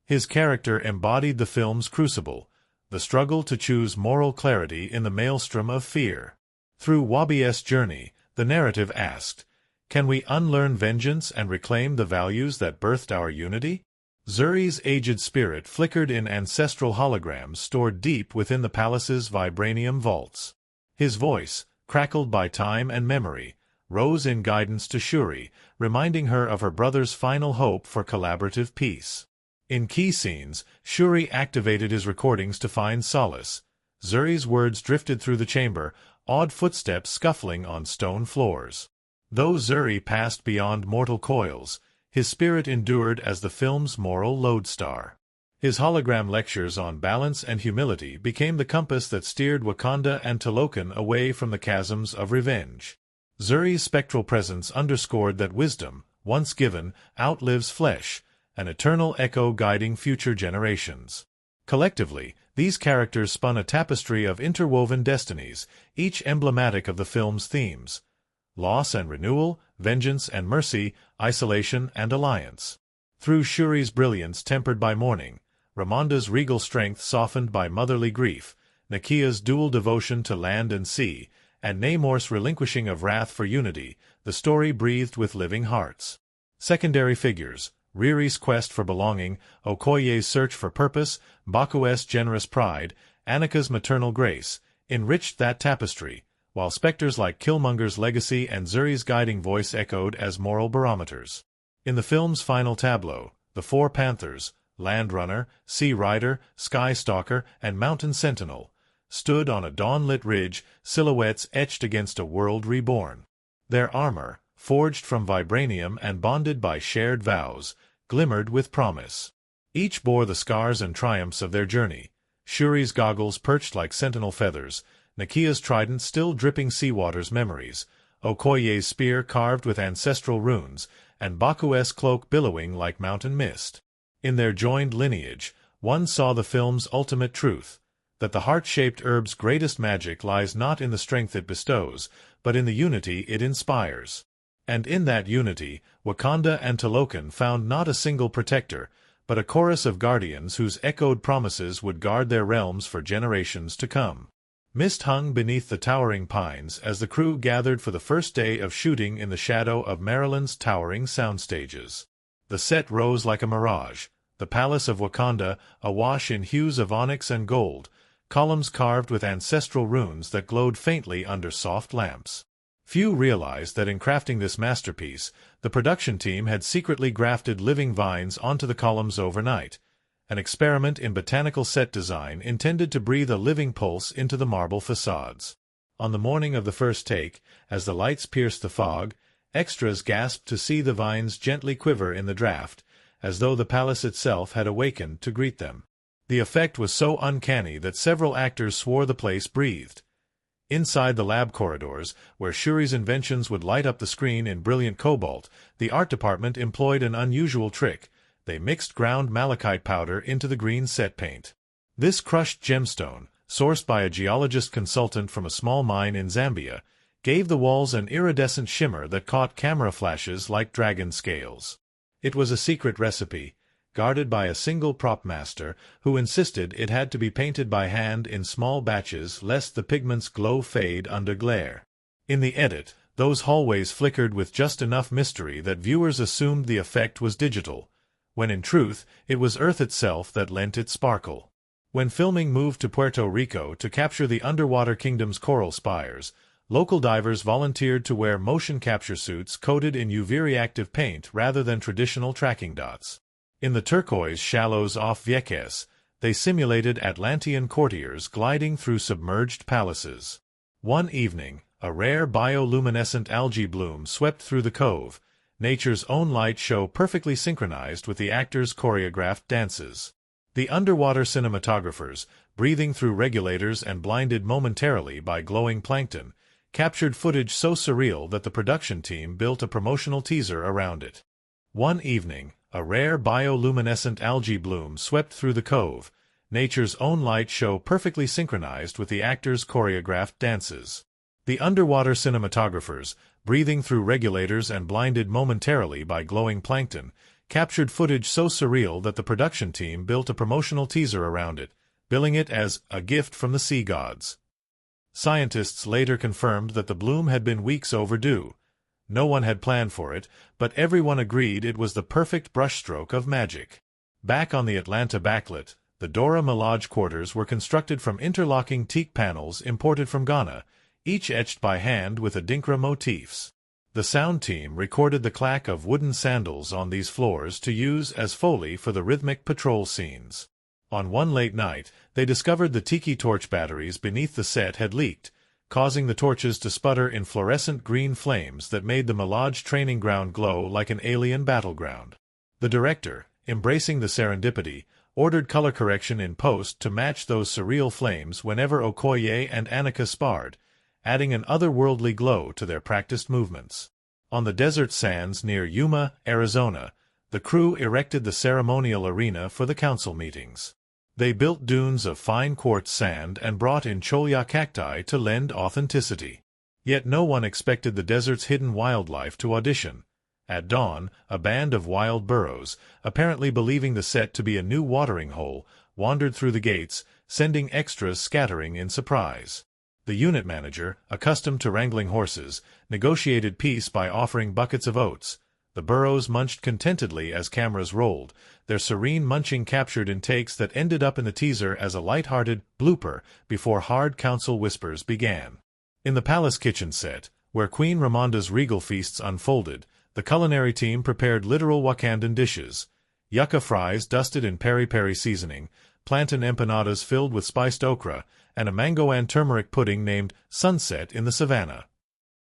His character embodied the film's crucible, the struggle to choose moral clarity in the maelstrom of fear. Through Wabi's journey, the narrative asked, can we unlearn vengeance and reclaim the values that birthed our unity? Zuri's aged spirit flickered in ancestral holograms stored deep within the palace's vibranium vaults. His voice, crackled by time and memory, rose in guidance to Shuri, reminding her of her brother's final hope for collaborative peace. In key scenes, Shuri activated his recordings to find solace. Zuri's words drifted through the chamber, odd footsteps scuffling on stone floors. Though Zuri passed beyond mortal coils, his spirit endured as the film's moral lodestar. His hologram lectures on balance and humility became the compass that steered Wakanda and Talokan away from the chasms of revenge. Zuri's spectral presence underscored that wisdom, once given, outlives flesh, an eternal echo guiding future generations. Collectively, these characters spun a tapestry of interwoven destinies, each emblematic of the film's themes: loss and renewal, vengeance and mercy, isolation and alliance. Through Shuri's brilliance tempered by mourning, Ramonda's regal strength softened by motherly grief, Nakia's dual devotion to land and sea, and Namor's relinquishing of wrath for unity, the story breathed with living hearts. Secondary figures: Riri's quest for belonging, Okoye's search for purpose, Baku's generous pride, Annika's maternal grace, enriched that tapestry, while specters like Killmonger's legacy and Zuri's guiding voice echoed as moral barometers. In the film's final tableau, the four Panthers, Landrunner, Sea Rider, Sky Stalker, and Mountain Sentinel, stood on a dawn-lit ridge, silhouettes etched against a world reborn. Their armor, forged from vibranium and bonded by shared vows, glimmered with promise. Each bore the scars and triumphs of their journey, Shuri's goggles perched like sentinel feathers, Nakia's trident still dripping seawater's memories, Okoye's spear carved with ancestral runes, and Baku's cloak billowing like mountain mist. In their joined lineage, one saw the film's ultimate truth, that the heart-shaped herb's greatest magic lies not in the strength it bestows, but in the unity it inspires. And in that unity, Wakanda and Talokan found not a single protector, but a chorus of guardians whose echoed promises would guard their realms for generations to come. Mist hung beneath the towering pines as the crew gathered for the first day of shooting in the shadow of Maryland's towering soundstages. The set rose like a mirage, the palace of Wakanda awash in hues of onyx and gold, columns carved with ancestral runes that glowed faintly under soft lamps. Few realized that in crafting this masterpiece, the production team had secretly grafted living vines onto the columns overnight, an experiment in botanical set design intended to breathe a living pulse into the marble facades. On the morning of the first take, as the lights pierced the fog, extras gasped to see the vines gently quiver in the draft, as though the palace itself had awakened to greet them. The effect was so uncanny that several actors swore the place breathed. Inside the lab corridors, where Shuri's inventions would light up the screen in brilliant cobalt, the art department employed an unusual trick. They mixed ground malachite powder into the green set paint. This crushed gemstone, sourced by a geologist consultant from a small mine in Zambia, gave the walls an iridescent shimmer that caught camera flashes like dragon scales. It was a secret recipe, guarded by a single prop master who insisted it had to be painted by hand in small batches lest the pigment's glow fade under glare. In the edit, those hallways flickered with just enough mystery that viewers assumed the effect was digital, when in truth it was Earth itself that lent its sparkle. When filming moved to Puerto Rico to capture the underwater kingdom's coral spires, local divers volunteered to wear motion capture suits coated in UV-reactive paint rather than traditional tracking dots. In the turquoise shallows off Vieques, they simulated Atlantean courtiers gliding through submerged palaces. One evening, a rare bioluminescent algae bloom swept through the cove, nature's own light show perfectly synchronized with the actors' choreographed dances. The underwater cinematographers, breathing through regulators and blinded momentarily by glowing plankton, captured footage so surreal that the production team built a promotional teaser around it. One evening, a rare bioluminescent algae bloom swept through the cove, nature's own light show perfectly synchronized with the actors' choreographed dances. The underwater cinematographers, breathing through regulators and blinded momentarily by glowing plankton, captured footage so surreal that the production team built a promotional teaser around it, billing it as a gift from the sea gods. Scientists later confirmed that the bloom had been weeks overdue. No one had planned for it, but everyone agreed it was the perfect brushstroke of magic. Back on the Atlanta backlit, the Dora Milaje quarters were constructed from interlocking teak panels imported from Ghana, each etched by hand with Adinkra motifs. The sound team recorded the clack of wooden sandals on these floors to use as Foley for the rhythmic patrol scenes. On one late night, they discovered the tiki torch batteries beneath the set had leaked, causing the torches to sputter in fluorescent green flames that made the Milaje training ground glow like an alien battleground. The director, embracing the serendipity, ordered color correction in post to match those surreal flames whenever Okoye and Annika sparred, adding an otherworldly glow to their practiced movements. On the desert sands near Yuma, Arizona, the crew erected the ceremonial arena for the council meetings. They built dunes of fine quartz sand and brought in cholya cacti to lend authenticity. Yet no one expected the desert's hidden wildlife to audition. At dawn, a band of wild burros, apparently believing the set to be a new watering hole, wandered through the gates, sending extras scattering in surprise. The unit manager, accustomed to wrangling horses, negotiated peace by offering buckets of oats. The burros munched contentedly as cameras rolled, their serene munching captured in takes that ended up in the teaser as a light-hearted blooper before hard council whispers began. In the palace kitchen set, where Queen Ramonda's regal feasts unfolded, the culinary team prepared literal Wakandan dishes. Yucca fries dusted in peri-peri seasoning, plantain empanadas filled with spiced okra, and a mango and turmeric pudding named Sunset in the Savannah.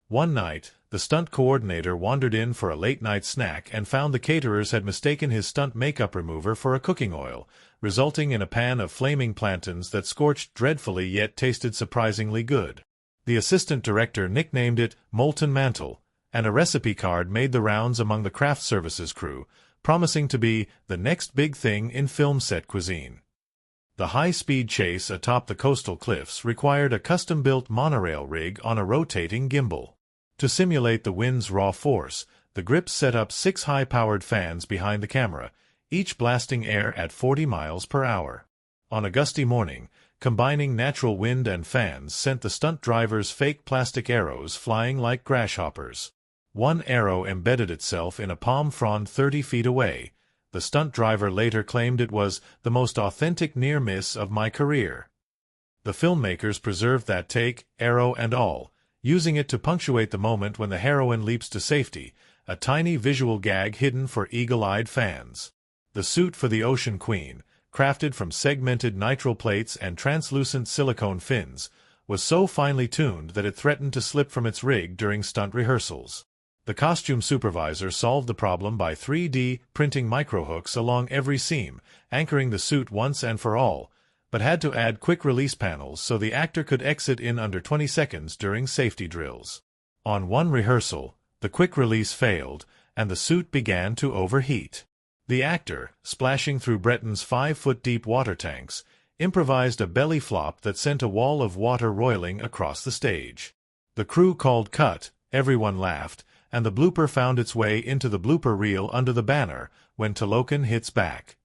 One night, the stunt coordinator wandered in for a late-night snack and found the caterers had mistaken his stunt makeup remover for a cooking oil, resulting in a pan of flaming plantains that scorched dreadfully yet tasted surprisingly good. The assistant director nicknamed it Molten Mantle, and a recipe card made the rounds among the craft services crew, promising to be the next big thing in film set cuisine. The high-speed chase atop the coastal cliffs required a custom-built monorail rig on a rotating gimbal. To simulate the wind's raw force, the grips set up 6 high-powered fans behind the camera, each blasting air at 40 miles per hour. On a gusty morning, combining natural wind and fans sent the stunt drivers fake plastic arrows flying like grasshoppers. One arrow embedded itself in a palm frond 30 feet away. The stunt driver later claimed it was the most authentic near-miss of my career. The filmmakers preserved that take, arrow and all, using it to punctuate the moment when the heroine leaps to safety, a tiny visual gag hidden for eagle-eyed fans. The suit for the Ocean Queen, crafted from segmented nitrile plates and translucent silicone fins, was so finely tuned that it threatened to slip from its rig during stunt rehearsals. The costume supervisor solved the problem by 3D printing microhooks along every seam, anchoring the suit once and for all, but had to add quick-release panels so the actor could exit in under 20 seconds during safety drills. On one rehearsal, the quick release failed, and the suit began to overheat. The actor, splashing through Britain's 5-foot-deep water tanks, improvised a belly flop that sent a wall of water roiling across the stage. The crew called cut, everyone laughed, and the blooper found its way into the blooper reel under the banner when Talokan hits back.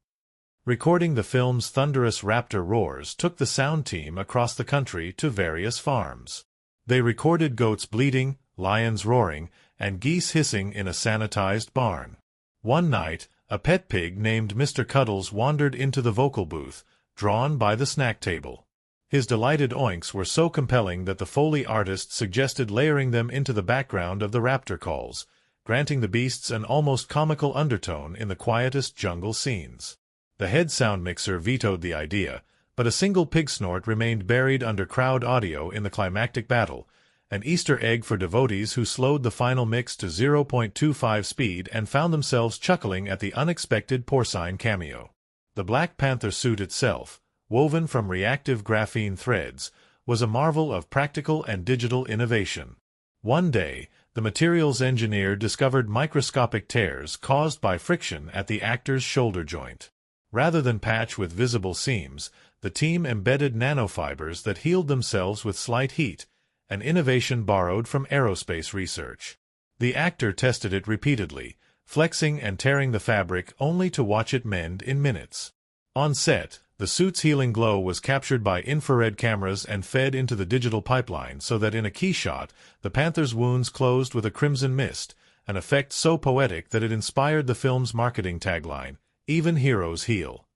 Recording the film's thunderous raptor roars took the sound team across the country to various farms. They recorded goats bleating, lions roaring, and geese hissing in a sanitized barn. One night, a pet pig named Mr. Cuddles wandered into the vocal booth, drawn by the snack table. His delighted oinks were so compelling that the Foley artist suggested layering them into the background of the raptor calls, granting the beasts an almost comical undertone in the quietest jungle scenes. The head sound mixer vetoed the idea, but a single pig snort remained buried under crowd audio in the climactic battle, an Easter egg for devotees who slowed the final mix to 0.25 speed and found themselves chuckling at the unexpected porcine cameo. The Black Panther suit itself, woven from reactive graphene threads, was a marvel of practical and digital innovation. One day, the materials engineer discovered microscopic tears caused by friction at the actor's shoulder joint. Rather than patch with visible seams, the team embedded nanofibers that healed themselves with slight heat, an innovation borrowed from aerospace research. The actor tested it repeatedly, flexing and tearing the fabric only to watch it mend in minutes. On set, the suit's healing glow was captured by infrared cameras and fed into the digital pipeline so that in a key shot, the panther's wounds closed with a crimson mist, an effect so poetic that it inspired the film's marketing tagline, "Even heroes heal."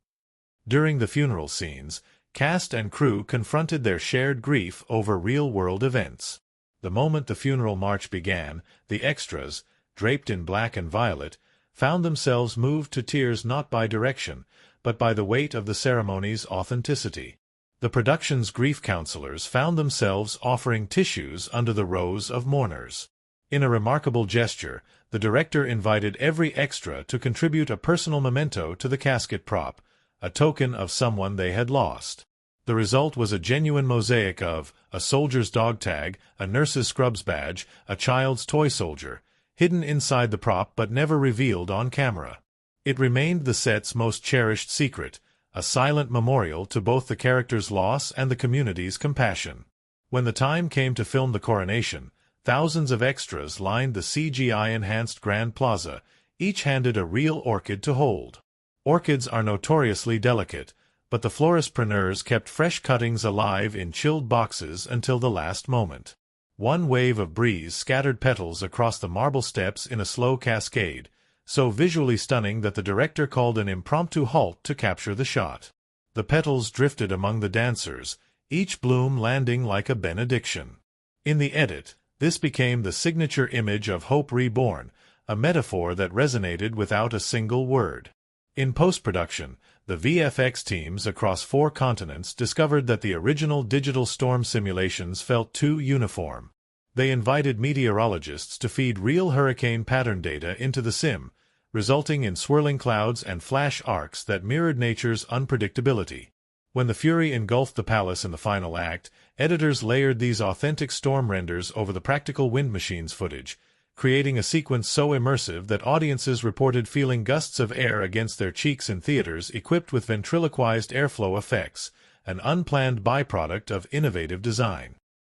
During the funeral scenes, cast and crew confronted their shared grief over real-world events. The moment the funeral march began, the extras, draped in black and violet, found themselves moved to tears not by direction, but by the weight of the ceremony's authenticity. The production's grief counselors found themselves offering tissues under the rows of mourners. In a remarkable gesture, the director invited every extra to contribute a personal memento to the casket prop, a token of someone they had lost. The result was a genuine mosaic of a soldier's dog tag, a nurse's scrubs badge, a child's toy soldier, hidden inside the prop but never revealed on camera. It remained the set's most cherished secret, a silent memorial to both the character's loss and the community's compassion. When the time came to film the coronation, thousands of extras lined the CGI-enhanced Grand Plaza, each handed a real orchid to hold. Orchids are notoriously delicate, but the floristpreneurs kept fresh cuttings alive in chilled boxes until the last moment. One wave of breeze scattered petals across the marble steps in a slow cascade, so visually stunning that the director called an impromptu halt to capture the shot. The petals drifted among the dancers, each bloom landing like a benediction. In the edit, this became the signature image of Hope Reborn, a metaphor that resonated without a single word. In post-production, the VFX teams across 4 continents discovered that the original digital storm simulations felt too uniform. They invited meteorologists to feed real hurricane pattern data into the sim, resulting in swirling clouds and flash arcs that mirrored nature's unpredictability. When the fury engulfed the palace in the final act, editors layered these authentic storm renders over the practical wind machines footage, creating a sequence so immersive that audiences reported feeling gusts of air against their cheeks in theaters equipped with ventriloquized airflow effects, an unplanned byproduct of innovative design.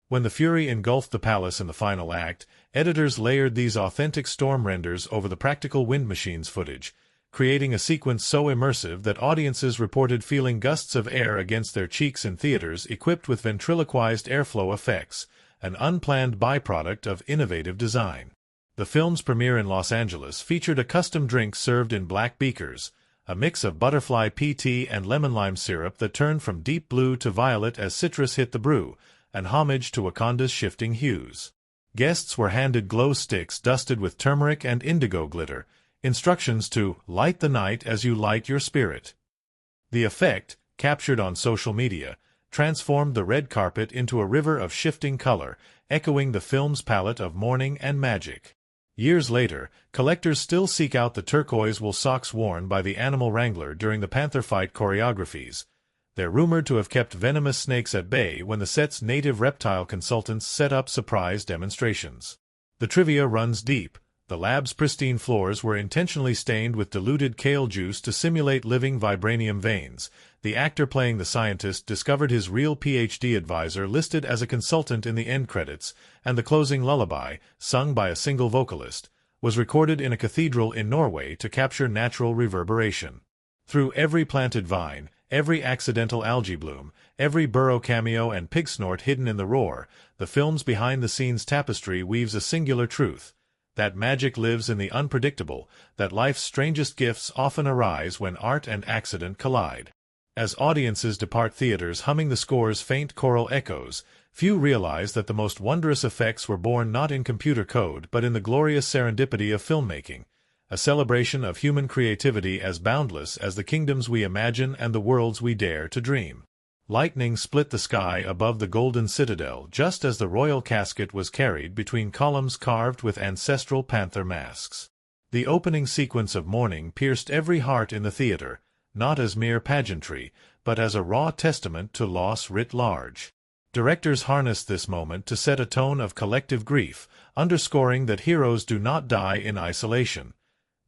When the fury engulfed the palace in the final act, editors layered these authentic storm renders over the practical wind machines footage, creating a sequence so immersive that audiences reported feeling gusts of air against their cheeks in theaters equipped with ventriloquized airflow effects, an unplanned byproduct of innovative design. The film's premiere in Los Angeles featured a custom drink served in black beakers, a mix of butterfly pea tea and lemon lime syrup that turned from deep blue to violet as citrus hit the brew, an homage to Wakanda's shifting hues. Guests were handed glow sticks dusted with turmeric and indigo glitter, instructions to light the night as you light your spirit. The effect, captured on social media, transformed the red carpet into a river of shifting color, echoing the film's palette of mourning and magic. Years later, collectors still seek out the turquoise wool socks worn by the animal wrangler during the panther fight choreographies. They're rumored to have kept venomous snakes at bay when the set's native reptile consultants set up surprise demonstrations. The trivia runs deep. The lab's pristine floors were intentionally stained with diluted kale juice to simulate living vibranium veins. The actor playing the scientist discovered his real PhD advisor listed as a consultant in the end credits, and the closing lullaby, sung by a single vocalist, was recorded in a cathedral in Norway to capture natural reverberation. Through every planted vine, every accidental algae bloom, every burrow cameo and pig snort hidden in the roar, the film's behind-the-scenes tapestry weaves a singular truth. That magic lives in the unpredictable, that life's strangest gifts often arise when art and accident collide. As audiences depart theaters humming the score's faint choral echoes, few realize that the most wondrous effects were born not in computer code but in the glorious serendipity of filmmaking, a celebration of human creativity as boundless as the kingdoms we imagine and the worlds we dare to dream. Lightning split the sky above the golden citadel just as the royal casket was carried between columns carved with ancestral panther masks. The opening sequence of mourning pierced every heart in the theater, not as mere pageantry, but as a raw testament to loss writ large. Directors harnessed this moment to set a tone of collective grief, underscoring that heroes do not die in isolation.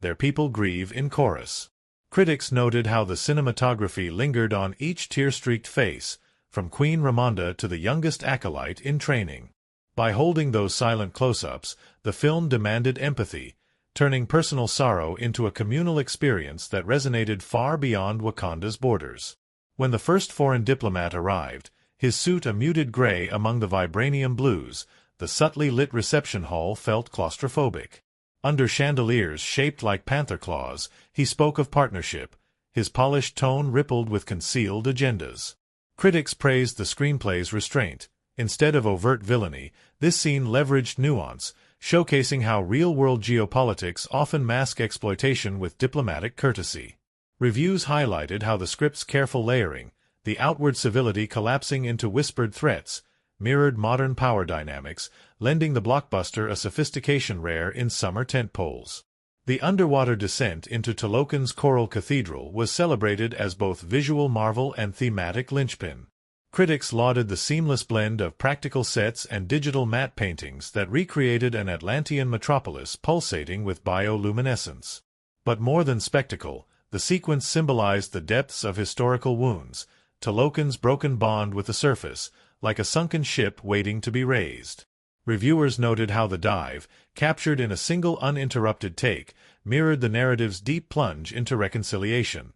Their people grieve in chorus. Critics noted how the cinematography lingered on each tear-streaked face, from Queen Ramonda to the youngest acolyte in training. By holding those silent close-ups, the film demanded empathy, turning personal sorrow into a communal experience that resonated far beyond Wakanda's borders. When the first foreign diplomat arrived, his suit a muted gray among the vibranium blues, the subtly lit reception hall felt claustrophobic. Under chandeliers shaped like panther claws, he spoke of partnership. His polished tone rippled with concealed agendas. Critics praised the screenplay's restraint. Instead of overt villainy, this scene leveraged nuance, showcasing how real-world geopolitics often mask exploitation with diplomatic courtesy. Reviews highlighted how the script's careful layering, the outward civility collapsing into whispered threats, mirrored modern power dynamics, lending the blockbuster a sophistication rare in summer tentpoles. The underwater descent into Talokan's Coral Cathedral was celebrated as both visual marvel and thematic linchpin. Critics lauded the seamless blend of practical sets and digital matte paintings that recreated an Atlantean metropolis pulsating with bioluminescence. But more than spectacle, the sequence symbolized the depths of historical wounds, Talokan's broken bond with the surface, like a sunken ship waiting to be raised. Reviewers noted how the dive, captured in a single uninterrupted take, mirrored the narrative's deep plunge into reconciliation.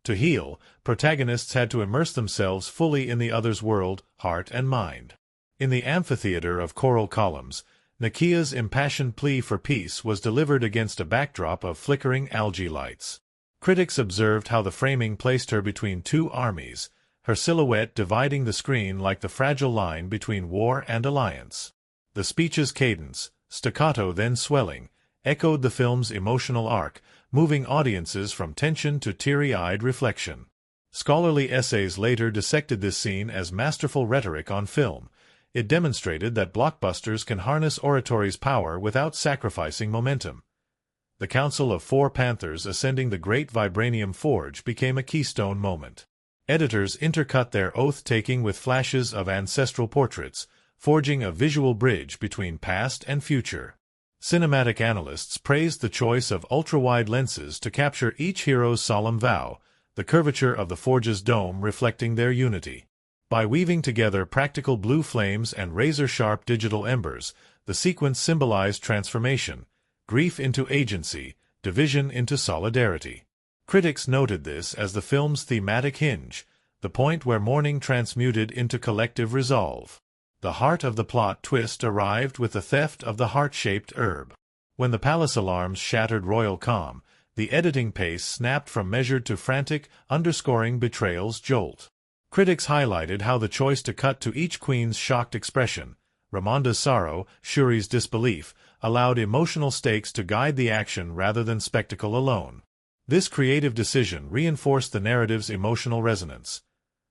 To heal, protagonists had to immerse themselves fully in the other's world, heart and mind. In the amphitheater of coral columns, Nakia's impassioned plea for peace was delivered against a backdrop of flickering algae lights. Critics observed how the framing placed her between two armies, her silhouette dividing the screen like the fragile line between war and alliance. The speech's cadence, staccato then swelling, echoed the film's emotional arc, moving audiences from tension to teary-eyed reflection. Scholarly essays later dissected this scene as masterful rhetoric on film. It demonstrated that blockbusters can harness oratory's power without sacrificing momentum. The Council of Four Panthers ascending the Great Vibranium Forge became a keystone moment. Editors intercut their oath-taking with flashes of ancestral portraits, forging a visual bridge between past and future. Cinematic analysts praised the choice of ultra-wide lenses to capture each hero's solemn vow, the curvature of the forge's dome reflecting their unity. By weaving together practical blue flames and razor-sharp digital embers, the sequence symbolized transformation, grief into agency, division into solidarity. Critics noted this as the film's thematic hinge, the point where mourning transmuted into collective resolve. The heart of the plot twist arrived with the theft of the heart-shaped herb. When the palace alarms shattered royal calm, the editing pace snapped from measured to frantic, underscoring betrayal's jolt. Critics highlighted how the choice to cut to each queen's shocked expression, Ramonda's sorrow, Shuri's disbelief, allowed emotional stakes to guide the action rather than spectacle alone. This creative decision reinforced the narrative's emotional resonance.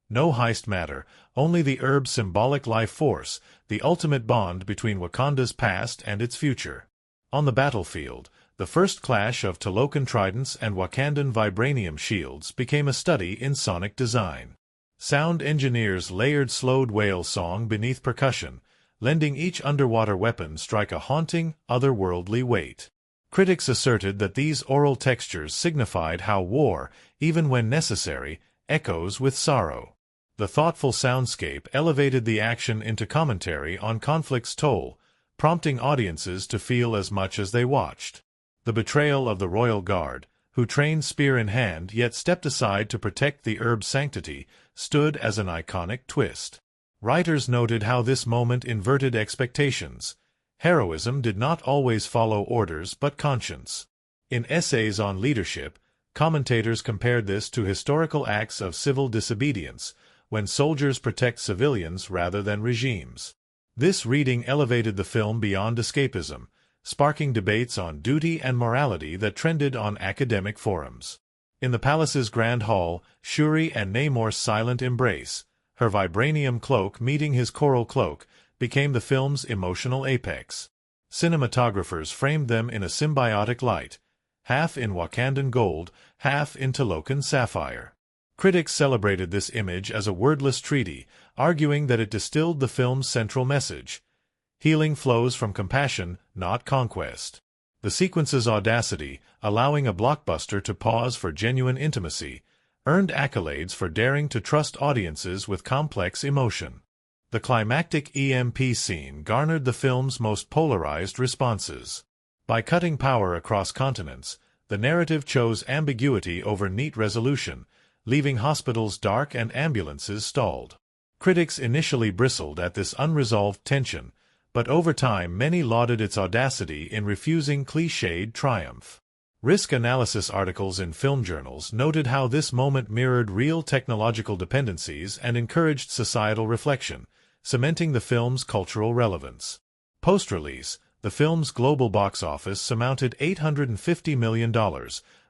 No heist matter, only the herb's symbolic life force, the ultimate bond between Wakanda's past and its future. On the battlefield, the first clash of Talokan tridents and Wakandan vibranium shields became a study in sonic design. Sound engineers layered slowed whale song beneath percussion, lending each underwater weapon strike a haunting, otherworldly weight. Critics asserted that these aural textures signified how war, even when necessary, echoes with sorrow. The thoughtful soundscape elevated the action into commentary on conflict's toll, prompting audiences to feel as much as they watched. The betrayal of the royal guard, who trained spear in hand yet stepped aside to protect the herb's sanctity, stood as an iconic twist. Writers noted how this moment inverted expectations. Heroism did not always follow orders but conscience. In essays on leadership, commentators compared this to historical acts of civil disobedience, when soldiers protect civilians rather than regimes. This reading elevated the film beyond escapism, sparking debates on duty and morality that trended on academic forums. In the palace's grand hall, Shuri and Namor's silent embrace, her vibranium cloak meeting his coral cloak, became the film's emotional apex. Cinematographers framed them in a symbiotic light, half in Wakandan gold, half in Talokan sapphire. Critics celebrated this image as a wordless treaty, arguing that it distilled the film's central message. Healing flows from compassion, not conquest. The sequence's audacity, allowing a blockbuster to pause for genuine intimacy, earned accolades for daring to trust audiences with complex emotion. The climactic EMP scene garnered the film's most polarized responses. By cutting power across continents, the narrative chose ambiguity over neat resolution, leaving hospitals dark and ambulances stalled. Critics initially bristled at this unresolved tension, but over time many lauded its audacity in refusing clichéd triumph. Risk analysis articles in film journals noted how this moment mirrored real technological dependencies and encouraged societal reflection, cementing the film's cultural relevance. Post-release, the film's global box office surmounted $850 million,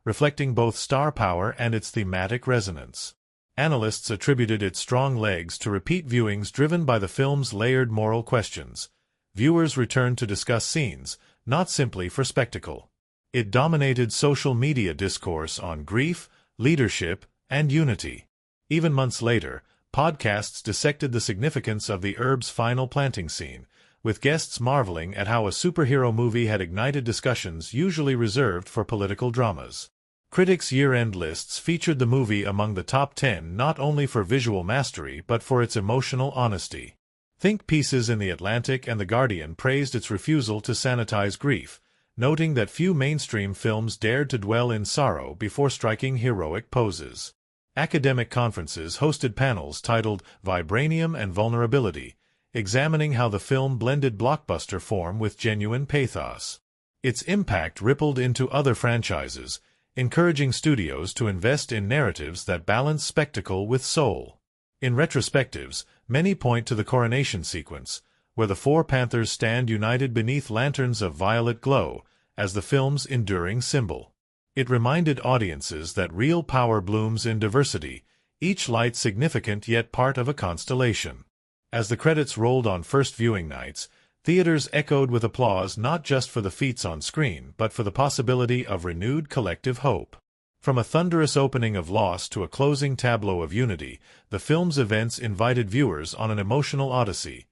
reflecting both star power and its thematic resonance. Analysts attributed its strong legs to repeat viewings driven by the film's layered moral questions. Viewers returned to discuss scenes, not simply for spectacle. It dominated social media discourse on grief, leadership, and unity. Even months later, podcasts dissected the significance of the herb's final planting scene, with guests marveling at how a superhero movie had ignited discussions usually reserved for political dramas. Critics' year-end lists featured the movie among the top 10 not only for visual mastery but for its emotional honesty. Think pieces in The Atlantic and The Guardian praised its refusal to sanitize grief, noting that few mainstream films dared to dwell in sorrow before striking heroic poses. Academic conferences hosted panels titled Vibranium and Vulnerability, examining how the film blended blockbuster form with genuine pathos. Its impact rippled into other franchises, encouraging studios to invest in narratives that balance spectacle with soul. In retrospectives, many point to the coronation sequence, where the four Panthers stand united beneath lanterns of violet glow, as the film's enduring symbol. It reminded audiences that real power blooms in diversity, each light significant yet part of a constellation. As the credits rolled on first viewing nights, theaters echoed with applause not just for the feats on screen but for the possibility of renewed collective hope. From a thunderous opening of Lost to a closing tableau of Unity, the film's events invited viewers on an emotional odyssey.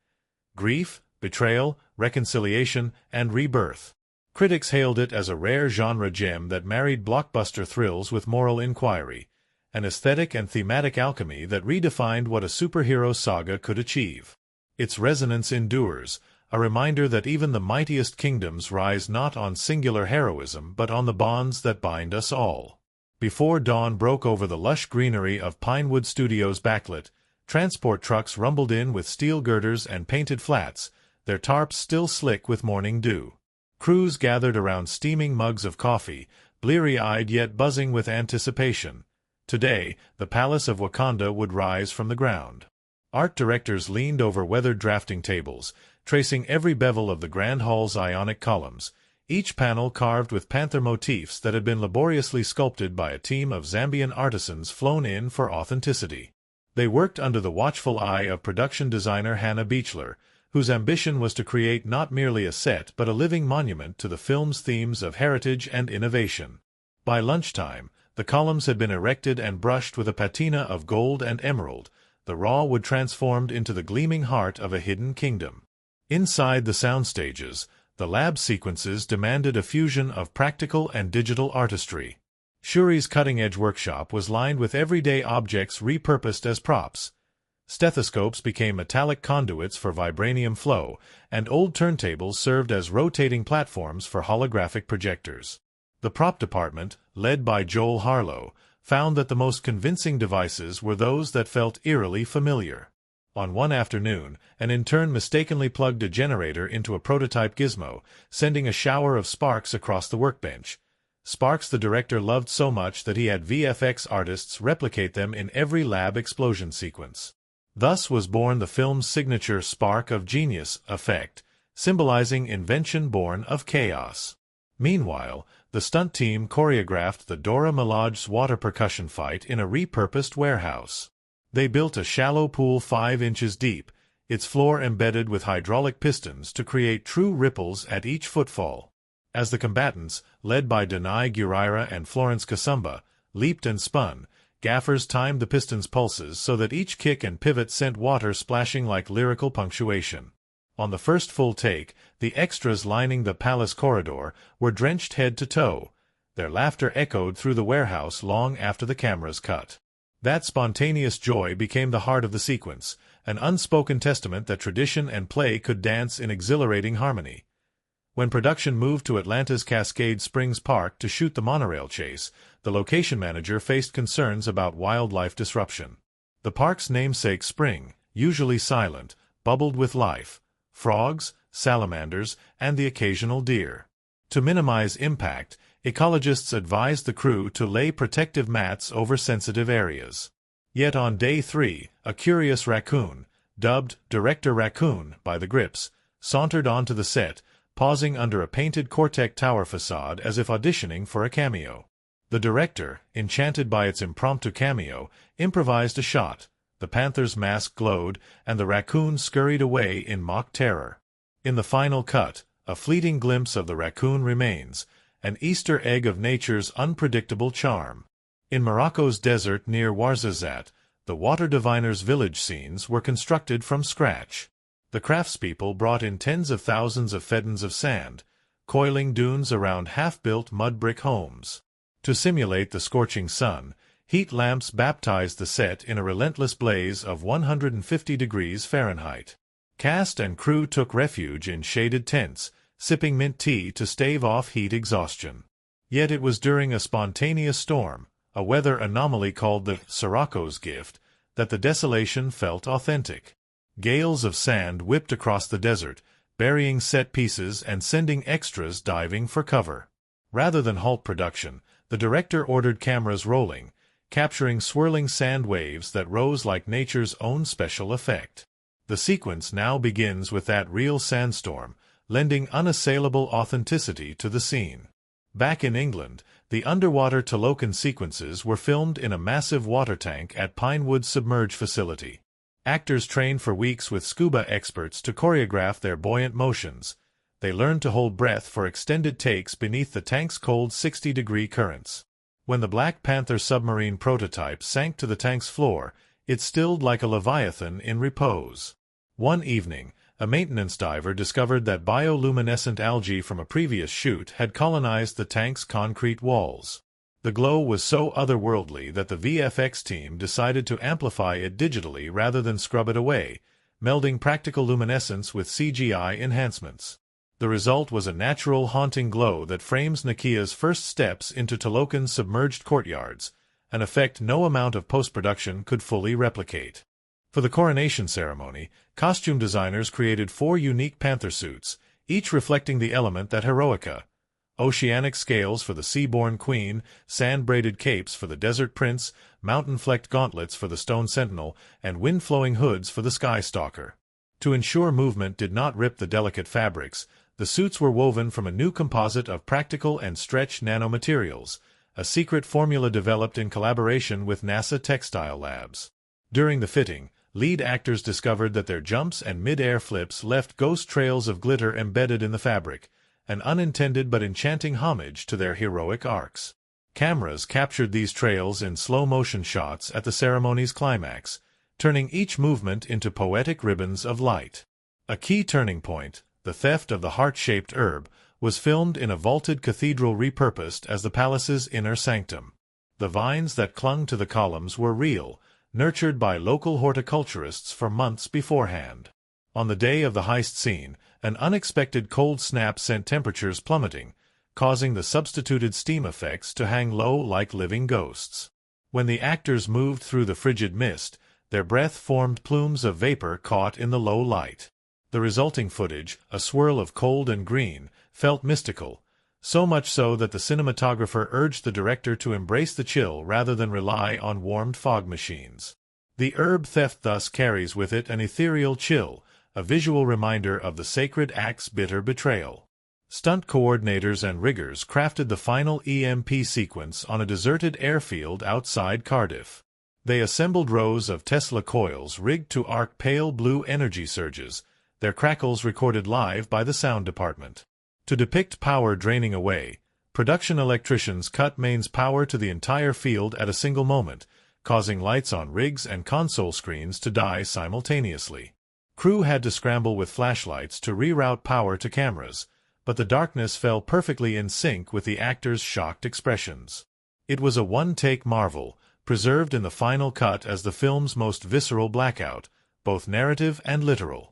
Grief, betrayal, reconciliation, and rebirth. Critics hailed it as a rare genre gem that married blockbuster thrills with moral inquiry, an aesthetic and thematic alchemy that redefined what a superhero saga could achieve. Its resonance endures, a reminder that even the mightiest kingdoms rise not on singular heroism but on the bonds that bind us all. Before dawn broke over the lush greenery of Pinewood Studios' backlit, transport trucks rumbled in with steel girders and painted flats, their tarps still slick with morning dew. Crews gathered around steaming mugs of coffee, bleary-eyed yet buzzing with anticipation. Today, the Palace of Wakanda would rise from the ground. Art directors leaned over weathered drafting tables, tracing every bevel of the Grand Hall's Ionic columns, each panel carved with panther motifs that had been laboriously sculpted by a team of Zambian artisans flown in for authenticity. They worked under the watchful eye of production designer Hannah Beachler, whose ambition was to create not merely a set but a living monument to the film's themes of heritage and innovation. By lunchtime, the columns had been erected and brushed with a patina of gold and emerald, the raw wood transformed into the gleaming heart of a hidden kingdom. Inside the sound stages, the lab sequences demanded a fusion of practical and digital artistry. Shuri's cutting-edge workshop was lined with everyday objects repurposed as props. Stethoscopes became metallic conduits for vibranium flow, and old turntables served as rotating platforms for holographic projectors. The prop department, led by Joel Harlow, found that the most convincing devices were those that felt eerily familiar. On one afternoon, an intern mistakenly plugged a generator into a prototype gizmo, sending a shower of sparks across the workbench. Sparks the director loved so much that he had VFX artists replicate them in every lab explosion sequence. Thus was born the film's signature spark of genius effect, symbolizing invention born of chaos. Meanwhile, the stunt team choreographed the Dora Milaje's water percussion fight in a repurposed warehouse. They built a shallow pool 5 inches deep, its floor embedded with hydraulic pistons to create true ripples at each footfall. As the combatants, led by Danai Gurira and Florence Kasumba, leaped and spun, gaffers timed the pistons' pulses so that each kick and pivot sent water splashing like lyrical punctuation. On the first full take, the extras lining the palace corridor were drenched head to toe. Their laughter echoed through the warehouse long after the cameras cut. That spontaneous joy became the heart of the sequence, an unspoken testament that tradition and play could dance in exhilarating harmony. When production moved to Atlanta's Cascade Springs Park to shoot the monorail chase, the location manager faced concerns about wildlife disruption. The park's namesake spring, usually silent, bubbled with life: frogs, salamanders, and the occasional deer. To minimize impact, ecologists advised the crew to lay protective mats over sensitive areas. Yet on day 3, a curious raccoon, dubbed Director Raccoon by the grips, sauntered onto the set, pausing under a painted Cortec tower facade as if auditioning for a cameo. The director, enchanted by its impromptu cameo, improvised a shot. The panther's mask glowed, and the raccoon scurried away in mock terror. In the final cut, a fleeting glimpse of the raccoon remains, an Easter egg of nature's unpredictable charm. In Morocco's desert near Ouarzazate, the water diviner's village scenes were constructed from scratch. The craftspeople brought in tens of thousands of feddans of sand, coiling dunes around half-built mud brick homes. To simulate the scorching sun, heat lamps baptized the set in a relentless blaze of 150 degrees Fahrenheit. Cast and crew took refuge in shaded tents, sipping mint tea to stave off heat exhaustion. Yet it was during a spontaneous storm, a weather anomaly called the Sirocco's gift, that the desolation felt authentic. Gales of sand whipped across the desert, burying set pieces and sending extras diving for cover. Rather than halt production, the director ordered cameras rolling, capturing swirling sand waves that rose like nature's own special effect. The sequence now begins with that real sandstorm, lending unassailable authenticity to the scene. Back in England, the underwater Talokan sequences were filmed in a massive water tank at Pinewood's submerged facility. Actors trained for weeks with scuba experts to choreograph their buoyant motions. They learned to hold breath for extended takes beneath the tank's cold 60-degree currents. When the Black Panther submarine prototype sank to the tank's floor, it stilled like a leviathan in repose. One evening, a maintenance diver discovered that bioluminescent algae from a previous shoot had colonized the tank's concrete walls. The glow was so otherworldly that the VFX team decided to amplify it digitally rather than scrub it away, melding practical luminescence with CGI enhancements. The result was a natural, haunting glow that frames Nakia's first steps into Talokan's submerged courtyards, an effect no amount of post-production could fully replicate. For the coronation ceremony, costume designers created 4 unique panther suits, each reflecting the element that Heroica: oceanic scales for the sea-born queen, sand-braided capes for the desert prince, mountain-flecked gauntlets for the stone sentinel, and wind-flowing hoods for the sky stalker. To ensure movement did not rip the delicate fabrics, the suits were woven from a new composite of practical and stretch nanomaterials, a secret formula developed in collaboration with NASA Textile Labs. During the fitting, lead actors discovered that their jumps and mid-air flips left ghost trails of glitter embedded in the fabric, an unintended but enchanting homage to their heroic arcs. Cameras captured these trails in slow-motion shots at the ceremony's climax, turning each movement into poetic ribbons of light. A key turning point, the theft of the heart-shaped herb, was filmed in a vaulted cathedral repurposed as the palace's inner sanctum. The vines that clung to the columns were real, nurtured by local horticulturists for months beforehand. On the day of the heist scene, an unexpected cold snap sent temperatures plummeting, causing the substituted steam effects to hang low like living ghosts. When the actors moved through the frigid mist, their breath formed plumes of vapor caught in the low light. The resulting footage, a swirl of cold and green, felt mystical, so much so that the cinematographer urged the director to embrace the chill rather than rely on warmed fog machines. The herb theft thus carries with it an ethereal chill, a visual reminder of the sacred act's bitter betrayal. Stunt coordinators and riggers crafted the final EMP sequence on a deserted airfield outside Cardiff. They assembled rows of Tesla coils rigged to arc pale blue energy surges, their crackles recorded live by the sound department. To depict power draining away, production electricians cut mains power to the entire field at a single moment, causing lights on rigs and console screens to die simultaneously. Crew had to scramble with flashlights to reroute power to cameras, but the darkness fell perfectly in sync with the actors' shocked expressions. It was a one-take marvel, preserved in the final cut as the film's most visceral blackout, both narrative and literal.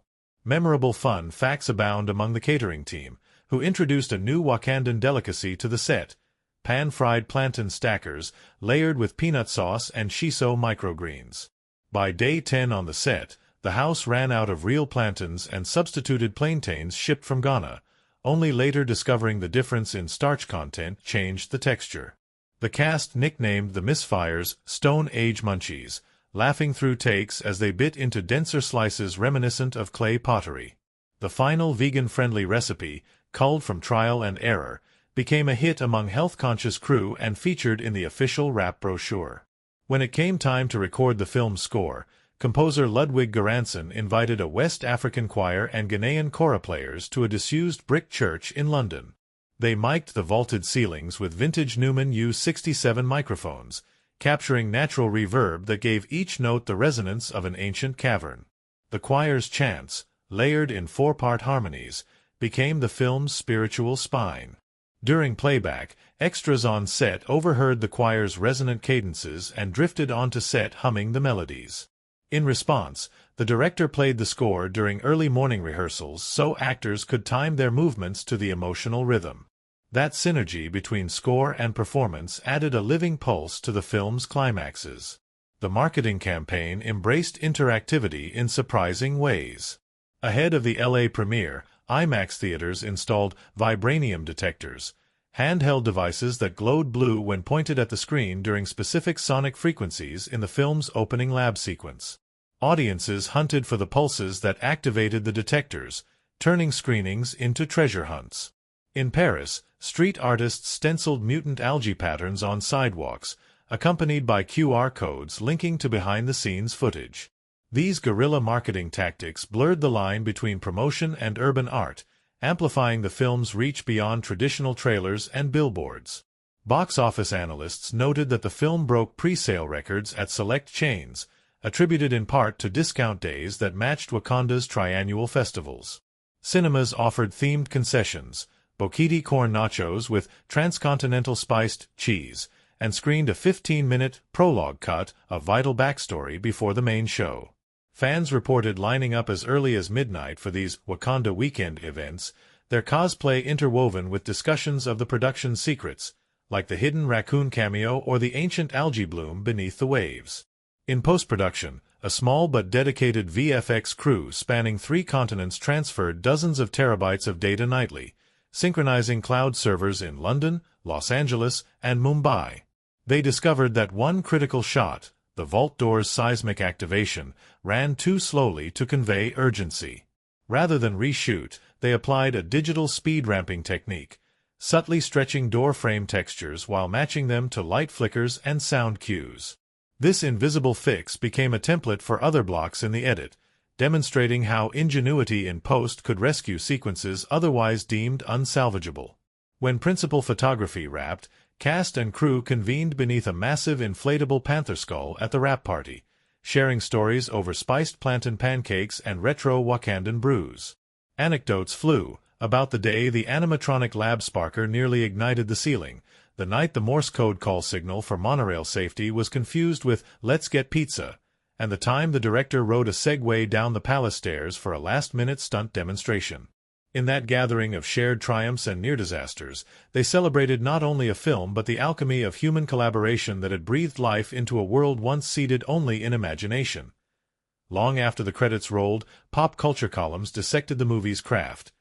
Memorable fun facts abound among the catering team, who introduced a new Wakandan delicacy to the set: pan-fried plantain stackers, layered with peanut sauce and shiso microgreens. By day 10 on the set, the house ran out of real plantains and substituted plantains shipped from Ghana, only later discovering the difference in starch content changed the texture. The cast nicknamed the misfires Stone Age Munchies, laughing through takes as they bit into denser slices reminiscent of clay pottery. The final vegan-friendly recipe, culled from trial and error, became a hit among health-conscious crew and featured in the official wrap brochure. When it came time to record the film's score, composer Ludwig Göransson invited a West African choir and Ghanaian kora players to a disused brick church in London. They mic'd the vaulted ceilings with vintage Neumann U67 microphones, capturing natural reverb that gave each note the resonance of an ancient cavern. The choir's chants, layered in 4-part harmonies, became the film's spiritual spine. During playback, extras on set overheard the choir's resonant cadences and drifted onto set humming the melodies. In response, the director played the score during early morning rehearsals so actors could time their movements to the emotional rhythm. That synergy between score and performance added a living pulse to the film's climaxes. The marketing campaign embraced interactivity in surprising ways. Ahead of the LA premiere, IMAX theaters installed vibranium detectors, handheld devices that glowed blue when pointed at the screen during specific sonic frequencies in the film's opening lab sequence. Audiences hunted for the pulses that activated the detectors, turning screenings into treasure hunts. In Paris, street artists stenciled mutant algae patterns on sidewalks, accompanied by QR codes linking to behind-the-scenes footage. These guerrilla marketing tactics blurred the line between promotion and urban art, amplifying the film's reach beyond traditional trailers and billboards. Box office analysts noted that the film broke pre-sale records at select chains, attributed in part to discount days that matched Wakanda's triannual festivals. Cinemas offered themed concessions, bokiti corn nachos with transcontinental spiced cheese, and screened a 15-minute prologue cut of vital backstory before the main show. Fans reported lining up as early as midnight for these Wakanda weekend events, their cosplay interwoven with discussions of the production's secrets, like the hidden raccoon cameo or the ancient algae bloom beneath the waves. In post-production, a small but dedicated VFX crew spanning 3 continents transferred dozens of terabytes of data nightly, synchronizing cloud servers in London, Los Angeles, and Mumbai. They discovered that one critical shot, the vault door's seismic activation, ran too slowly to convey urgency. Rather than reshoot, they applied a digital speed-ramping technique, subtly stretching door frame textures while matching them to light flickers and sound cues. This invisible fix became a template for other blocks in the edit, demonstrating how ingenuity in post could rescue sequences otherwise deemed unsalvageable. When principal photography wrapped, cast and crew convened beneath a massive inflatable panther skull at the wrap party, sharing stories over spiced plantain pancakes and retro Wakandan brews. Anecdotes flew about the day the animatronic lab sparker nearly ignited the ceiling, the night the Morse code call signal for monorail safety was confused with "Let's get pizza," and the time the director rode a Segway down the palace stairs for a last-minute stunt demonstration. In that gathering of shared triumphs and near-disasters, they celebrated not only a film but the alchemy of human collaboration that had breathed life into a world once seated only in imagination. Long after the credits rolled, pop culture columns dissected the movie's craft.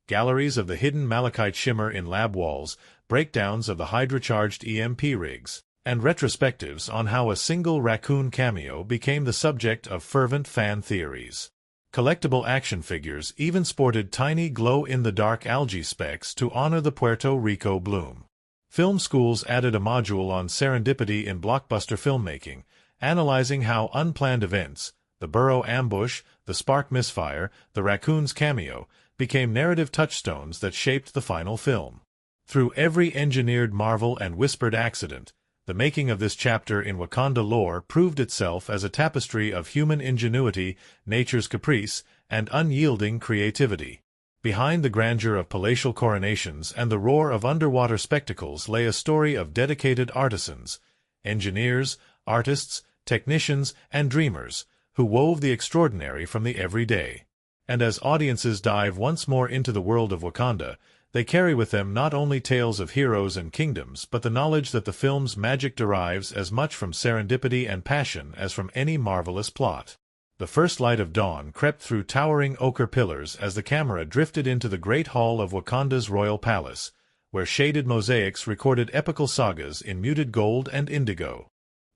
Galleries of the hidden malachite shimmer in lab walls, breakdowns of the hydra-charged EMP rigs, and retrospectives on how a single raccoon cameo became the subject of fervent fan theories. Collectible action figures even sported tiny glow-in-the-dark algae specks to honor the Puerto Rico bloom. Film schools added a module on serendipity in blockbuster filmmaking, analyzing how unplanned events, the burrow ambush, the spark misfire, the raccoon's cameo, became narrative touchstones that shaped the final film. Through every engineered marvel and whispered accident, the making of this chapter in Wakanda lore proved itself as a tapestry of human ingenuity, nature's caprice, and unyielding creativity. Behind the grandeur of palatial coronations and the roar of underwater spectacles lay a story of dedicated artisans, engineers, artists, technicians, and dreamers, who wove the extraordinary from the everyday. And as audiences dive once more into the world of Wakanda, they carry with them not only tales of heroes and kingdoms but the knowledge that the film's magic derives as much from serendipity and passion as from any marvelous plot. The first light of dawn crept through towering ochre pillars as the camera drifted into the great hall of Wakanda's royal palace, where shaded mosaics recorded epical sagas in muted gold and indigo.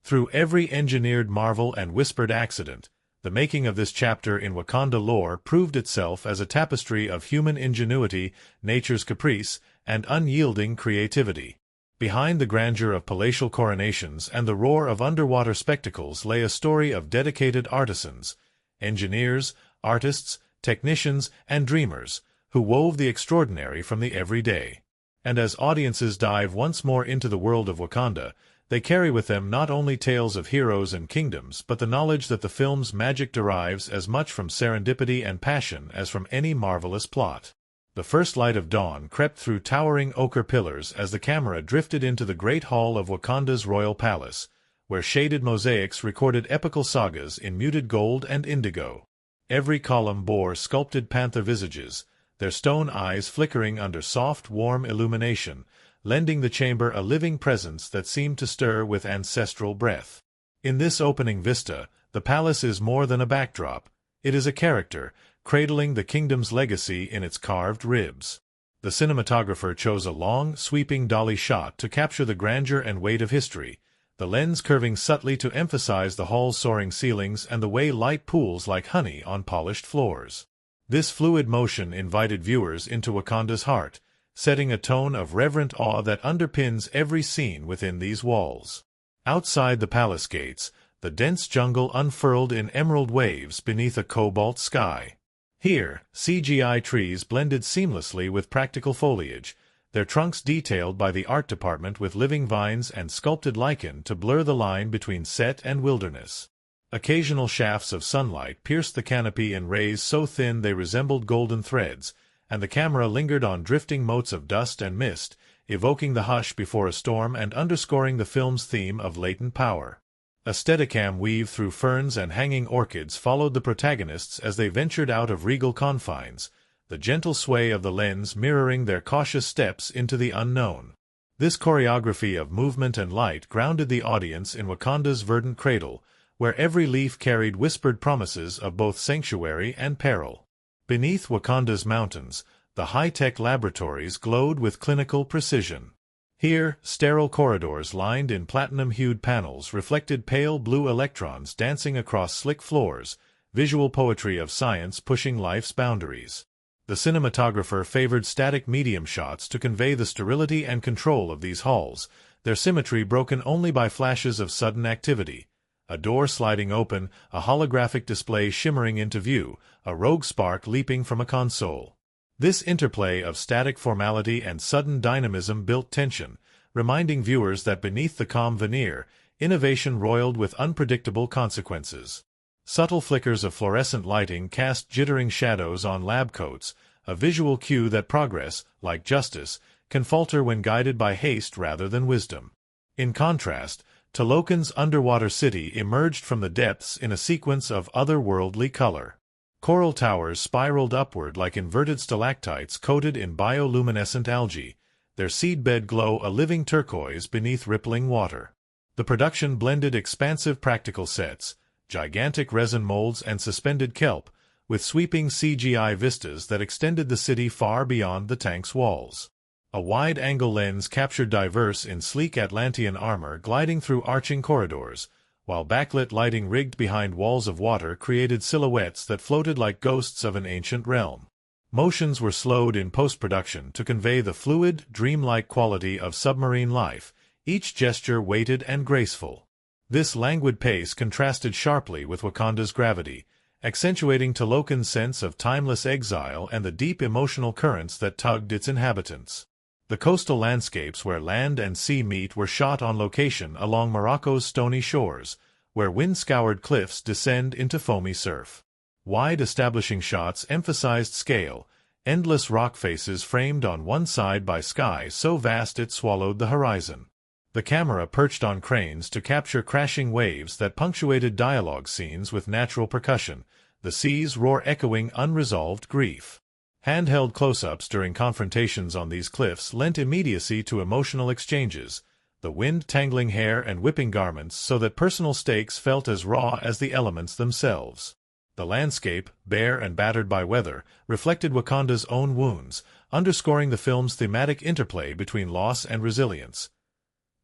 Through every engineered marvel and whispered accident, the making of this chapter in Wakanda lore proved itself as a tapestry of human ingenuity, nature's caprice, and unyielding creativity. Behind the grandeur of palatial coronations and the roar of underwater spectacles lay a story of dedicated artisans, engineers, artists, technicians, and dreamers, who wove the extraordinary from the everyday. And as audiences dive once more into the world of Wakanda, they carry with them not only tales of heroes and kingdoms but the knowledge that the film's magic derives as much from serendipity and passion as from any marvelous plot. The first light of dawn crept through towering ochre pillars as the camera drifted into the great hall of Wakanda's royal palace, where shaded mosaics recorded epical sagas in muted gold and indigo. Every column bore sculpted panther visages, their stone eyes flickering under soft, warm illumination, lending the chamber a living presence that seemed to stir with ancestral breath. In this opening vista, the palace is more than a backdrop. It is a character, cradling the kingdom's legacy in its carved ribs. The cinematographer chose a long, sweeping dolly shot to capture the grandeur and weight of history, the lens curving subtly to emphasize the hall's soaring ceilings and the way light pools like honey on polished floors. This fluid motion invited viewers into Wakanda's heart, setting a tone of reverent awe that underpins every scene within these walls. Outside the palace gates, the dense jungle unfurled in emerald waves beneath a cobalt sky. Here, CGI trees blended seamlessly with practical foliage, their trunks detailed by the art department with living vines and sculpted lichen to blur the line between set and wilderness. Occasional shafts of sunlight pierced the canopy in rays so thin they resembled golden threads, and the camera lingered on drifting motes of dust and mist, evoking the hush before a storm and underscoring the film's theme of latent power. A Steadicam weave through ferns and hanging orchids followed the protagonists as they ventured out of regal confines, the gentle sway of the lens mirroring their cautious steps into the unknown. This choreography of movement and light grounded the audience in Wakanda's verdant cradle, where every leaf carried whispered promises of both sanctuary and peril. Beneath Wakanda's mountains, the high-tech laboratories glowed with clinical precision. Here, sterile corridors lined in platinum-hued panels reflected pale blue electrons dancing across slick floors, visual poetry of science pushing life's boundaries. The cinematographer favored static medium shots to convey the sterility and control of these halls, their symmetry broken only by flashes of sudden activity. A door sliding open, a holographic display shimmering into view, a rogue spark leaping from a console. This interplay of static formality and sudden dynamism built tension, reminding viewers that beneath the calm veneer, innovation roiled with unpredictable consequences. Subtle flickers of fluorescent lighting cast jittering shadows on lab coats, a visual cue that progress, like justice, can falter when guided by haste rather than wisdom. In contrast, Talokan's underwater city emerged from the depths in a sequence of otherworldly color. Coral towers spiraled upward like inverted stalactites coated in bioluminescent algae, their seedbed glow a living turquoise beneath rippling water. The production blended expansive practical sets, gigantic resin molds and suspended kelp, with sweeping CGI vistas that extended the city far beyond the tank's walls. A wide-angle lens captured diverse in sleek Atlantean armor gliding through arching corridors, while backlit lighting rigged behind walls of water created silhouettes that floated like ghosts of an ancient realm. Motions were slowed in post-production to convey the fluid, dreamlike quality of submarine life, each gesture weighted and graceful. This languid pace contrasted sharply with Wakanda's gravity, accentuating Talokan's sense of timeless exile and the deep emotional currents that tugged its inhabitants. The coastal landscapes where land and sea meet were shot on location along Morocco's stony shores, where wind-scoured cliffs descend into foamy surf. Wide establishing shots emphasized scale, endless rock faces framed on one side by sky so vast it swallowed the horizon. The camera perched on cranes to capture crashing waves that punctuated dialogue scenes with natural percussion, the sea's roar echoing unresolved grief. Handheld close-ups during confrontations on these cliffs lent immediacy to emotional exchanges, the wind tangling hair and whipping garments so that personal stakes felt as raw as the elements themselves. The landscape, bare and battered by weather, reflected Wakanda's own wounds, underscoring the film's thematic interplay between loss and resilience.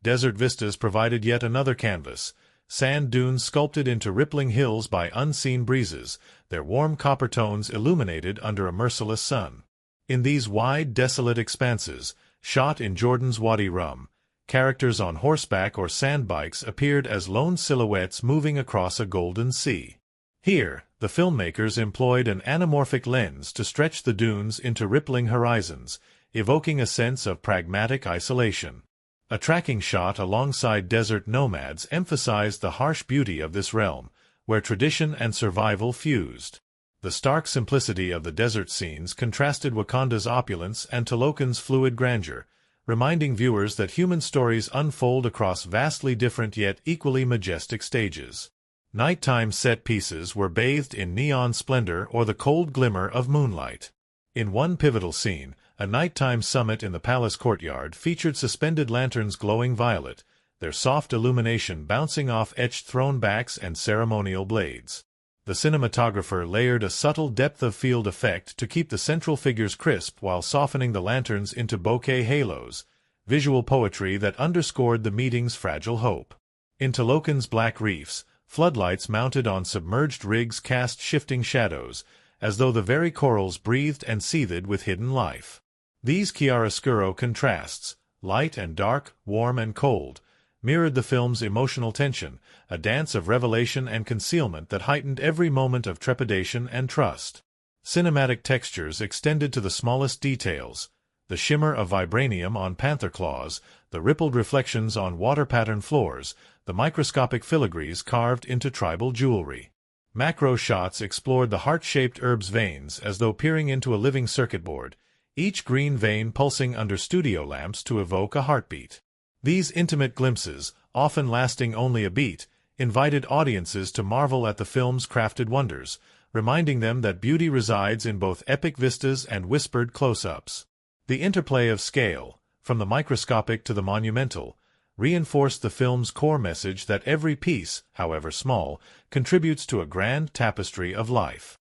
Desert vistas provided yet another canvas, sand dunes sculpted into rippling hills by unseen breezes, their warm copper tones illuminated under a merciless sun. In these wide, desolate expanses, shot in Jordan's Wadi Rum, characters on horseback or sand bikes appeared as lone silhouettes moving across a golden sea. Here, the filmmakers employed an anamorphic lens to stretch the dunes into rippling horizons, evoking a sense of pragmatic isolation. A tracking shot alongside desert nomads emphasized the harsh beauty of this realm, where tradition and survival fused. The stark simplicity of the desert scenes contrasted Wakanda's opulence and Talokan's fluid grandeur, reminding viewers that human stories unfold across vastly different yet equally majestic stages. Nighttime set pieces were bathed in neon splendor or the cold glimmer of moonlight. In one pivotal scene, a nighttime summit in the palace courtyard featured suspended lanterns glowing violet, their soft illumination bouncing off etched throne backs and ceremonial blades. The cinematographer layered a subtle depth of field effect to keep the central figures crisp while softening the lanterns into bokeh halos, visual poetry that underscored the meeting's fragile hope. In Talokan's Black Reefs, floodlights mounted on submerged rigs cast shifting shadows, as though the very corals breathed and seethed with hidden life. These chiaroscuro contrasts, light and dark, warm and cold, mirrored the film's emotional tension, a dance of revelation and concealment that heightened every moment of trepidation and trust. Cinematic textures extended to the smallest details, the shimmer of vibranium on panther claws, the rippled reflections on water-pattern floors, the microscopic filigrees carved into tribal jewelry. Macro shots explored the heart-shaped herb's veins as though peering into a living circuit board, each green vein pulsing under studio lamps to evoke a heartbeat. These intimate glimpses, often lasting only a beat, invited audiences to marvel at the film's crafted wonders, reminding them that beauty resides in both epic vistas and whispered close-ups. The interplay of scale, from the microscopic to the monumental, reinforced the film's core message that every piece, however small, contributes to a grand tapestry of life.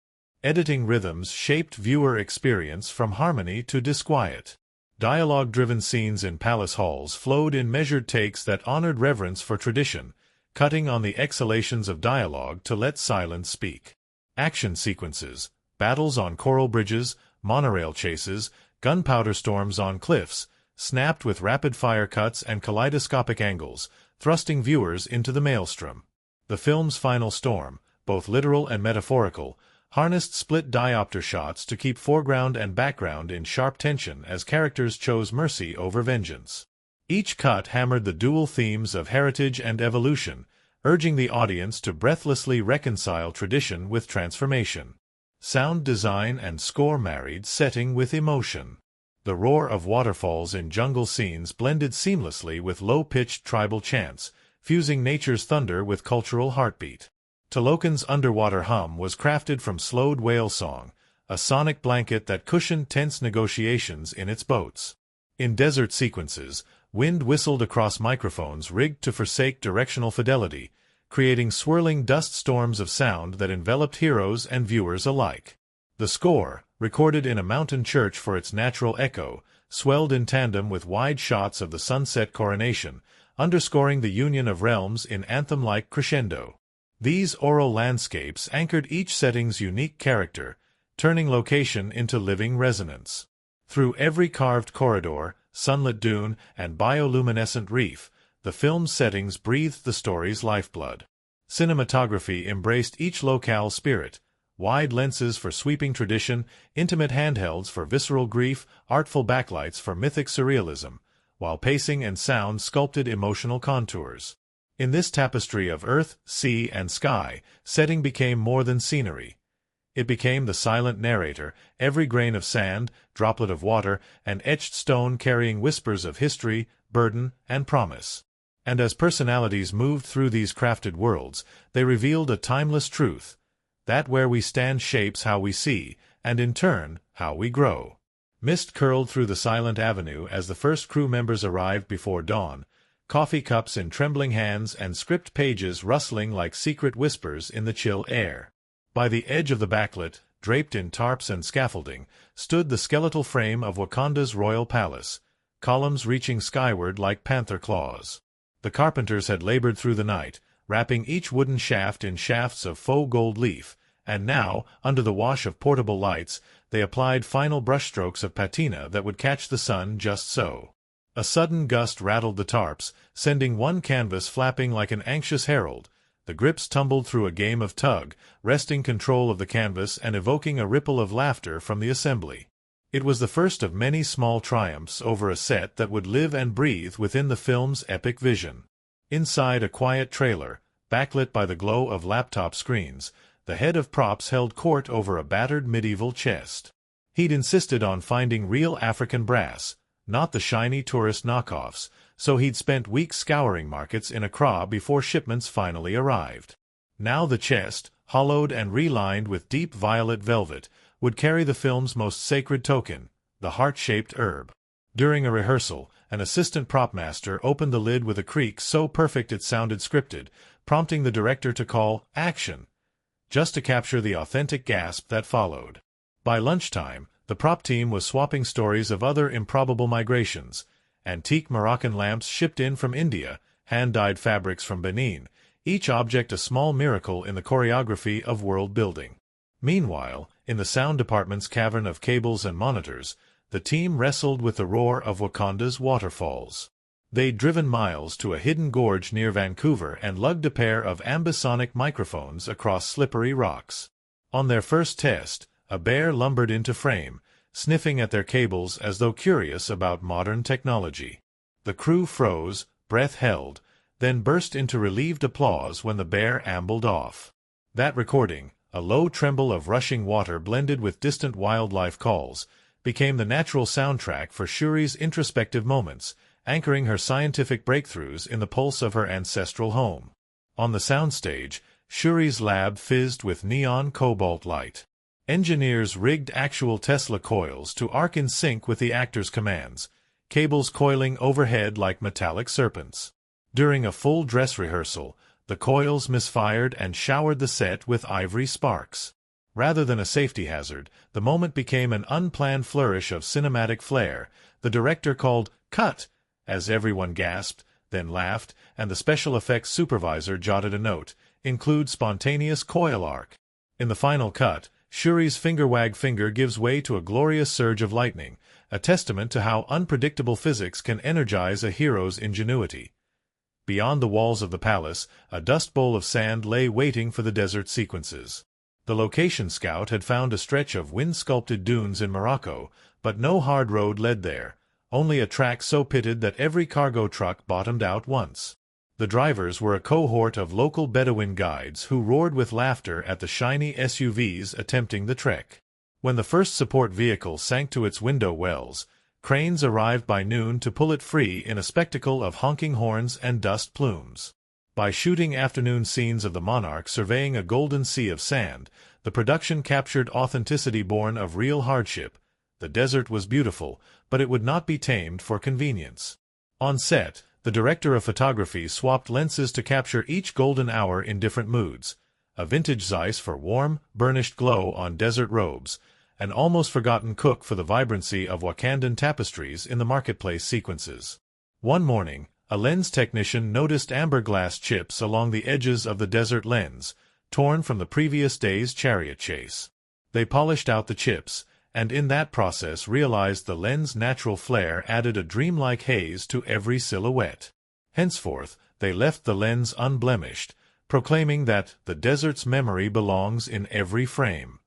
Editing rhythms shaped viewer experience from harmony to disquiet. Dialogue-driven scenes in palace halls flowed in measured takes that honored reverence for tradition, cutting on the exhalations of dialogue to let silence speak. Action sequences, battles on coral bridges, monorail chases, gunpowder storms on cliffs, snapped with rapid-fire cuts and kaleidoscopic angles, thrusting viewers into the maelstrom. The film's final storm, both literal and metaphorical, harnessed split diopter shots to keep foreground and background in sharp tension as characters chose mercy over vengeance. Each cut hammered the dual themes of heritage and evolution, urging the audience to breathlessly reconcile tradition with transformation. Sound design and score married setting with emotion. The roar of waterfalls in jungle scenes blended seamlessly with low-pitched tribal chants, fusing nature's thunder with cultural heartbeat. Talokan's underwater hum was crafted from slowed whale song, a sonic blanket that cushioned tense negotiations in its boats. In desert sequences, wind whistled across microphones rigged to forsake directional fidelity, creating swirling dust storms of sound that enveloped heroes and viewers alike. The score, recorded in a mountain church for its natural echo, swelled in tandem with wide shots of the sunset coronation, underscoring the union of realms in anthem-like crescendo. These oral landscapes anchored each setting's unique character, turning location into living resonance. Through every carved corridor, sunlit dune, and bioluminescent reef, the film's settings breathed the story's lifeblood. Cinematography embraced each locale's spirit, wide lenses for sweeping tradition, intimate handhelds for visceral grief, artful backlights for mythic surrealism, while pacing and sound sculpted emotional contours. In this tapestry of earth, sea, and sky, setting became more than scenery. It became the silent narrator, every grain of sand, droplet of water, and etched stone carrying whispers of history, burden, and promise. And as personalities moved through these crafted worlds, they revealed a timeless truth, that where we stand shapes how we see, and in turn, how we grow. Mist curled through the silent avenue as the first crew members arrived before dawn, coffee cups in trembling hands and script pages rustling like secret whispers in the chill air. By the edge of the backlit, draped in tarps and scaffolding, stood the skeletal frame of Wakanda's royal palace, columns reaching skyward like panther claws. The carpenters had labored through the night, wrapping each wooden shaft in shafts of faux gold leaf, and now, under the wash of portable lights, they applied final brushstrokes of patina that would catch the sun just so. A sudden gust rattled the tarps, sending one canvas flapping like an anxious herald. The grips tumbled through a game of tug, wresting control of the canvas and evoking a ripple of laughter from the assembly. It was the first of many small triumphs over a set that would live and breathe within the film's epic vision. Inside a quiet trailer, backlit by the glow of laptop screens, the head of props held court over a battered medieval chest. He'd insisted on finding real African brass, not the shiny tourist knockoffs, so he'd spent weeks scouring markets in Accra before shipments finally arrived. Now the chest, hollowed and relined with deep violet velvet, would carry the film's most sacred token, the heart-shaped herb. During a rehearsal, an assistant prop master opened the lid with a creak so perfect it sounded scripted, prompting the director to call action, just to capture the authentic gasp that followed. By lunchtime, the prop team was swapping stories of other improbable migrations, antique Moroccan lamps shipped in from India, hand-dyed fabrics from Benin, each object a small miracle in the choreography of world-building. Meanwhile, in the sound department's cavern of cables and monitors, the team wrestled with the roar of Wakanda's waterfalls. They'd driven miles to a hidden gorge near Vancouver and lugged a pair of ambisonic microphones across slippery rocks. On their first test, a bear lumbered into frame, sniffing at their cables as though curious about modern technology. The crew froze, breath held, then burst into relieved applause when the bear ambled off. That recording, a low tremble of rushing water blended with distant wildlife calls, became the natural soundtrack for Shuri's introspective moments, anchoring her scientific breakthroughs in the pulse of her ancestral home. On the soundstage, Shuri's lab fizzed with neon cobalt light. Engineers rigged actual Tesla coils to arc in sync with the actor's commands, cables coiling overhead like metallic serpents. During a full dress rehearsal, the coils misfired and showered the set with ivory sparks. Rather than a safety hazard, the moment became an unplanned flourish of cinematic flair. The director called, "Cut!" as everyone gasped, then laughed, and the special effects supervisor jotted a note, "Include spontaneous coil arc." In the final cut, Shuri's finger gives way to a glorious surge of lightning, a testament to how unpredictable physics can energize a hero's ingenuity. Beyond the walls of the palace, a dust bowl of sand lay waiting for the desert sequences. The location scout had found a stretch of wind-sculpted dunes in Morocco, but no hard road led there, only a track so pitted that every cargo truck bottomed out once. The drivers were a cohort of local Bedouin guides who roared with laughter at the shiny SUVs attempting the trek. When the first support vehicle sank to its window wells, cranes arrived by noon to pull it free in a spectacle of honking horns and dust plumes. By shooting afternoon scenes of the monarch surveying a golden sea of sand, the production captured authenticity born of real hardship. The desert was beautiful, but it would not be tamed for convenience. On set, the director of photography swapped lenses to capture each golden hour in different moods: a vintage Zeiss for warm, burnished glow on desert robes, an almost forgotten cook for the vibrancy of Wakandan tapestries in the marketplace sequences. One morning, a lens technician noticed amber glass chips along the edges of the desert lens, torn from the previous day's chariot chase. They polished out the chips, and in that process realized the lens' natural flare added a dreamlike haze to every silhouette. Henceforth, they left the lens unblemished, proclaiming that the desert's memory belongs in every frame.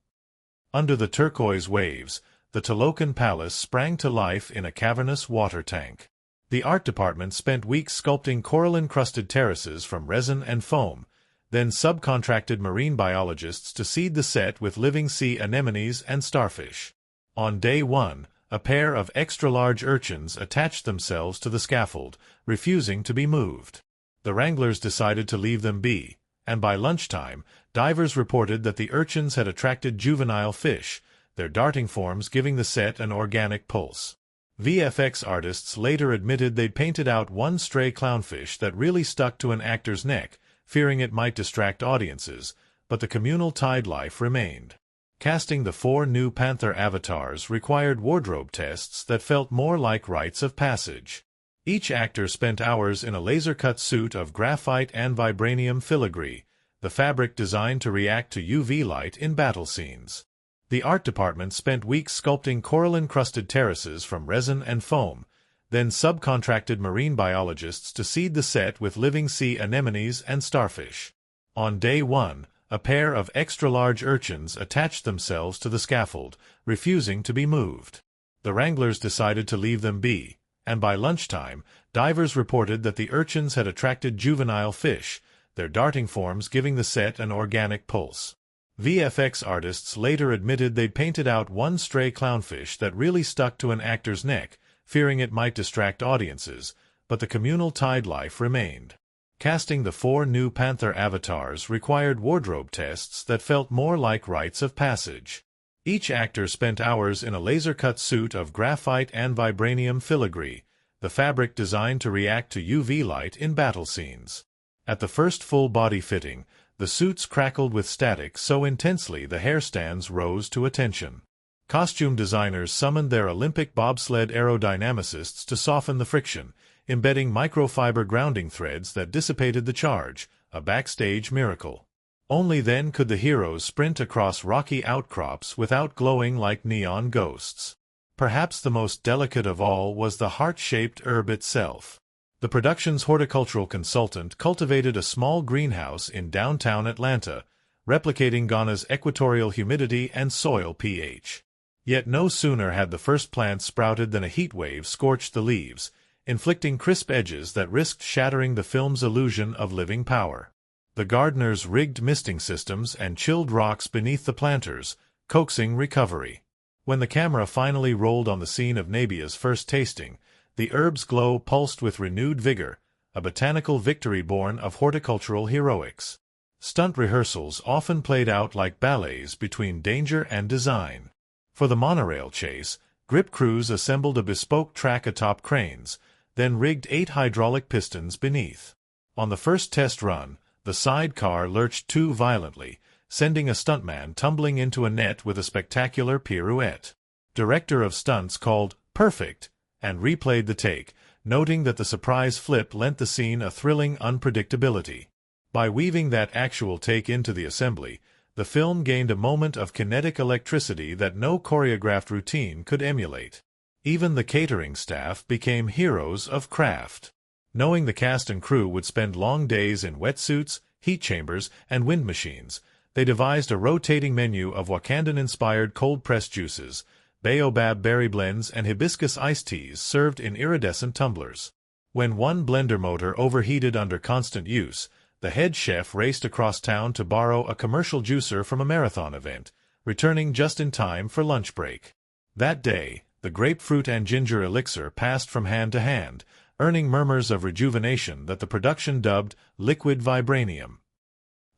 Under the turquoise waves, the Talokan Palace sprang to life in a cavernous water tank. The art department spent weeks sculpting coral-encrusted terraces from resin and foam, then subcontracted marine biologists to seed the set with living sea anemones and starfish. On day one, a pair of extra-large urchins attached themselves to the scaffold, refusing to be moved. The wranglers decided to leave them be, and by lunchtime, divers reported that the urchins had attracted juvenile fish, their darting forms giving the set an organic pulse. VFX artists later admitted they'd painted out one stray clownfish that really stuck to an actor's neck, fearing it might distract audiences, but the communal tide life remained. Casting the 4 new Panther avatars required wardrobe tests that felt more like rites of passage. Each actor spent hours in a laser-cut suit of graphite and vibranium filigree, the fabric designed to react to UV light in battle scenes. The art department spent weeks sculpting coral-encrusted terraces from resin and foam, then subcontracted marine biologists to seed the set with living sea anemones and starfish. On day one, a pair of extra-large urchins attached themselves to the scaffold, refusing to be moved. The wranglers decided to leave them be, and by lunchtime, divers reported that the urchins had attracted juvenile fish, their darting forms giving the set an organic pulse. VFX artists later admitted they'd painted out one stray clownfish that really stuck to an actor's neck, fearing it might distract audiences, but the communal tide life remained. Casting the 4 new Panther avatars required wardrobe tests that felt more like rites of passage. Each actor spent hours in a laser-cut suit of graphite and vibranium filigree, the fabric designed to react to UV light in battle scenes. At the first full-body fitting, the suits crackled with static so intensely the hairstands rose to attention. Costume designers summoned their Olympic bobsled aerodynamicists to soften the friction, embedding microfiber grounding threads that dissipated the charge, a backstage miracle. Only then could the heroes sprint across rocky outcrops without glowing like neon ghosts. Perhaps the most delicate of all was the heart-shaped herb itself. The production's horticultural consultant cultivated a small greenhouse in downtown Atlanta, replicating Ghana's equatorial humidity and soil pH. Yet no sooner had the first plants sprouted than a heat wave scorched the leaves, inflicting crisp edges that risked shattering the film's illusion of living power. The gardeners rigged misting systems and chilled rocks beneath the planters, coaxing recovery. When the camera finally rolled on the scene of Nebia's first tasting, the herb's glow pulsed with renewed vigor, a botanical victory born of horticultural heroics. Stunt rehearsals often played out like ballets between danger and design. For the monorail chase, grip crews assembled a bespoke track atop cranes, then rigged 8 hydraulic pistons beneath. On the first test run, the sidecar lurched too violently, sending a stuntman tumbling into a net with a spectacular pirouette. Director of stunts called "perfect" and replayed the take, noting that the surprise flip lent the scene a thrilling unpredictability. By weaving that actual take into the assembly, the film gained a moment of kinetic electricity that no choreographed routine could emulate. Even the catering staff became heroes of craft. Knowing the cast and crew would spend long days in wetsuits, heat chambers, and wind machines, they devised a rotating menu of Wakandan-inspired cold-pressed juices, baobab berry blends, and hibiscus iced teas served in iridescent tumblers. When one blender motor overheated under constant use, the head chef raced across town to borrow a commercial juicer from a marathon event, returning just in time for lunch break. That day, the grapefruit and ginger elixir passed from hand to hand, earning murmurs of rejuvenation that the production dubbed liquid vibranium.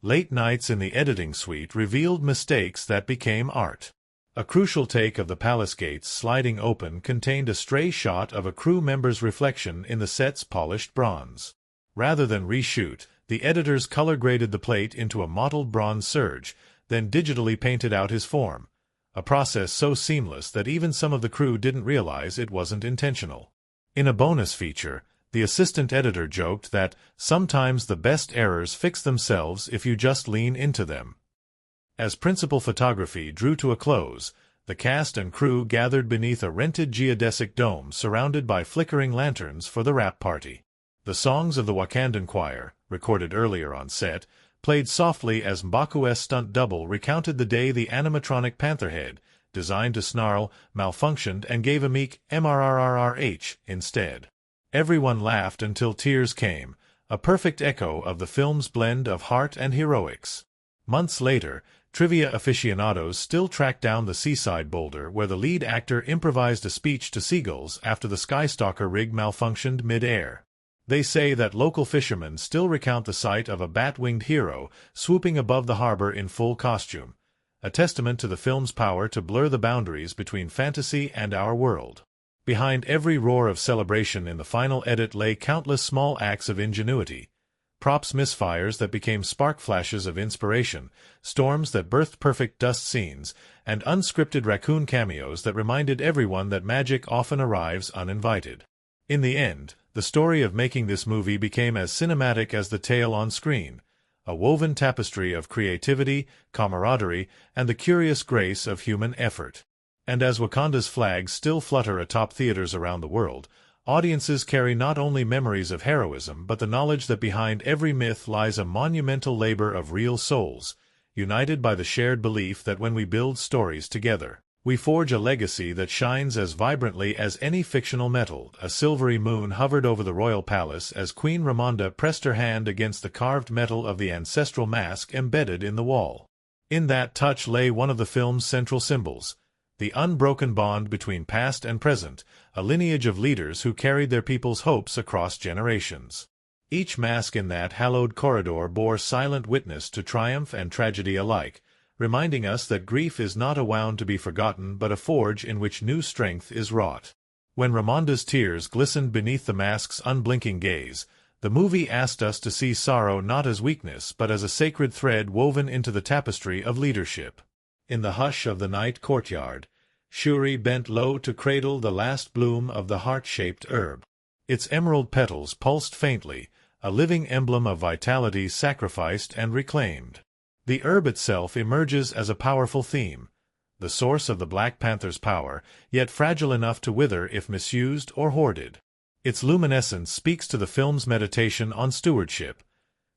Late nights in the editing suite revealed mistakes that became art. A crucial take of the palace gates sliding open contained a stray shot of a crew member's reflection in the set's polished bronze. Rather than reshoot, the editors color-graded the plate into a mottled bronze serge, then digitally painted out his form, a process so seamless that even some of the crew didn't realize it wasn't intentional. In a bonus feature, the assistant editor joked that sometimes the best errors fix themselves if you just lean into them. As principal photography drew to a close, the cast and crew gathered beneath a rented geodesic dome surrounded by flickering lanterns for the wrap party. The songs of the Wakandan choir, recorded earlier on set, played softly as Mbakue's stunt double recounted the day the animatronic pantherhead, designed to snarl, malfunctioned and gave a meek "mrrrrh" instead. Everyone laughed until tears came, a perfect echo of the film's blend of heart and heroics. Months later, trivia aficionados still tracked down the seaside boulder where the lead actor improvised a speech to seagulls after the Skystalker rig malfunctioned mid-air. They say that local fishermen still recount the sight of a bat-winged hero swooping above the harbor in full costume, a testament to the film's power to blur the boundaries between fantasy and our world. Behind every roar of celebration in the final edit lay countless small acts of ingenuity, props misfires that became spark flashes of inspiration, storms that birthed perfect dust scenes, and unscripted raccoon cameos that reminded everyone that magic often arrives uninvited. In the end, the story of making this movie became as cinematic as the tale on screen, a woven tapestry of creativity, camaraderie, and the curious grace of human effort. And as Wakanda's flags still flutter atop theaters around the world, audiences carry not only memories of heroism but the knowledge that behind every myth lies a monumental labor of real souls, united by the shared belief that when we build stories together, we forge a legacy that shines as vibrantly as any fictional metal. A silvery moon hovered over the royal palace as Queen Ramonda pressed her hand against the carved metal of the ancestral mask embedded in the wall. In that touch lay one of the film's central symbols, the unbroken bond between past and present, a lineage of leaders who carried their people's hopes across generations. Each mask in that hallowed corridor bore silent witness to triumph and tragedy alike, reminding us that grief is not a wound to be forgotten but a forge in which new strength is wrought. When Ramonda's tears glistened beneath the mask's unblinking gaze, the movie asked us to see sorrow not as weakness but as a sacred thread woven into the tapestry of leadership. In the hush of the night courtyard, Shuri bent low to cradle the last bloom of the heart-shaped herb. Its emerald petals pulsed faintly, a living emblem of vitality sacrificed and reclaimed. The herb itself emerges as a powerful theme, the source of the Black Panther's power, yet fragile enough to wither if misused or hoarded. Its luminescence speaks to the film's meditation on stewardship.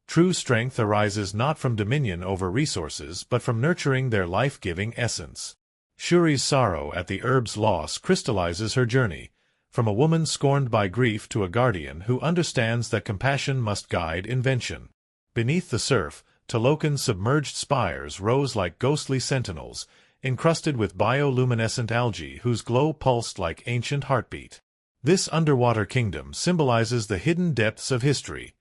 True strength arises not from dominion over resources but from nurturing their life-giving essence. Shuri's sorrow at the herb's loss crystallizes her journey, from a woman scorned by grief to a guardian who understands that compassion must guide invention. Beneath the surf, Talokan's submerged spires rose like ghostly sentinels, encrusted with bioluminescent algae whose glow pulsed like ancient heartbeat. This underwater kingdom symbolizes the hidden depths of history,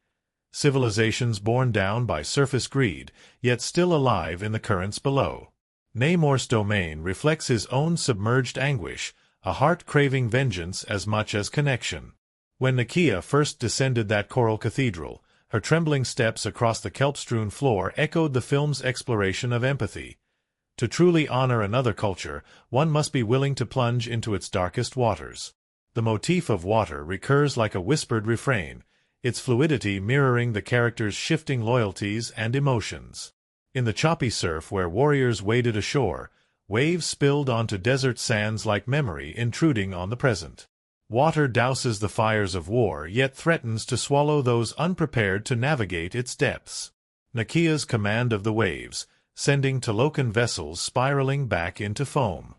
civilizations borne down by surface greed, yet still alive in the currents below. Namor's domain reflects his own submerged anguish, a heart craving vengeance as much as connection. When Nakia first descended that coral cathedral, her trembling steps across the kelp-strewn floor echoed the film's exploration of empathy. To truly honor another culture, one must be willing to plunge into its darkest waters. The motif of water recurs like a whispered refrain, its fluidity mirroring the character's shifting loyalties and emotions. In the choppy surf where warriors waded ashore, waves spilled onto desert sands like memory intruding on the present. Water douses the fires of war yet threatens to swallow those unprepared to navigate its depths. Nakia's command of the waves, sending Talokan vessels spiraling back into foam.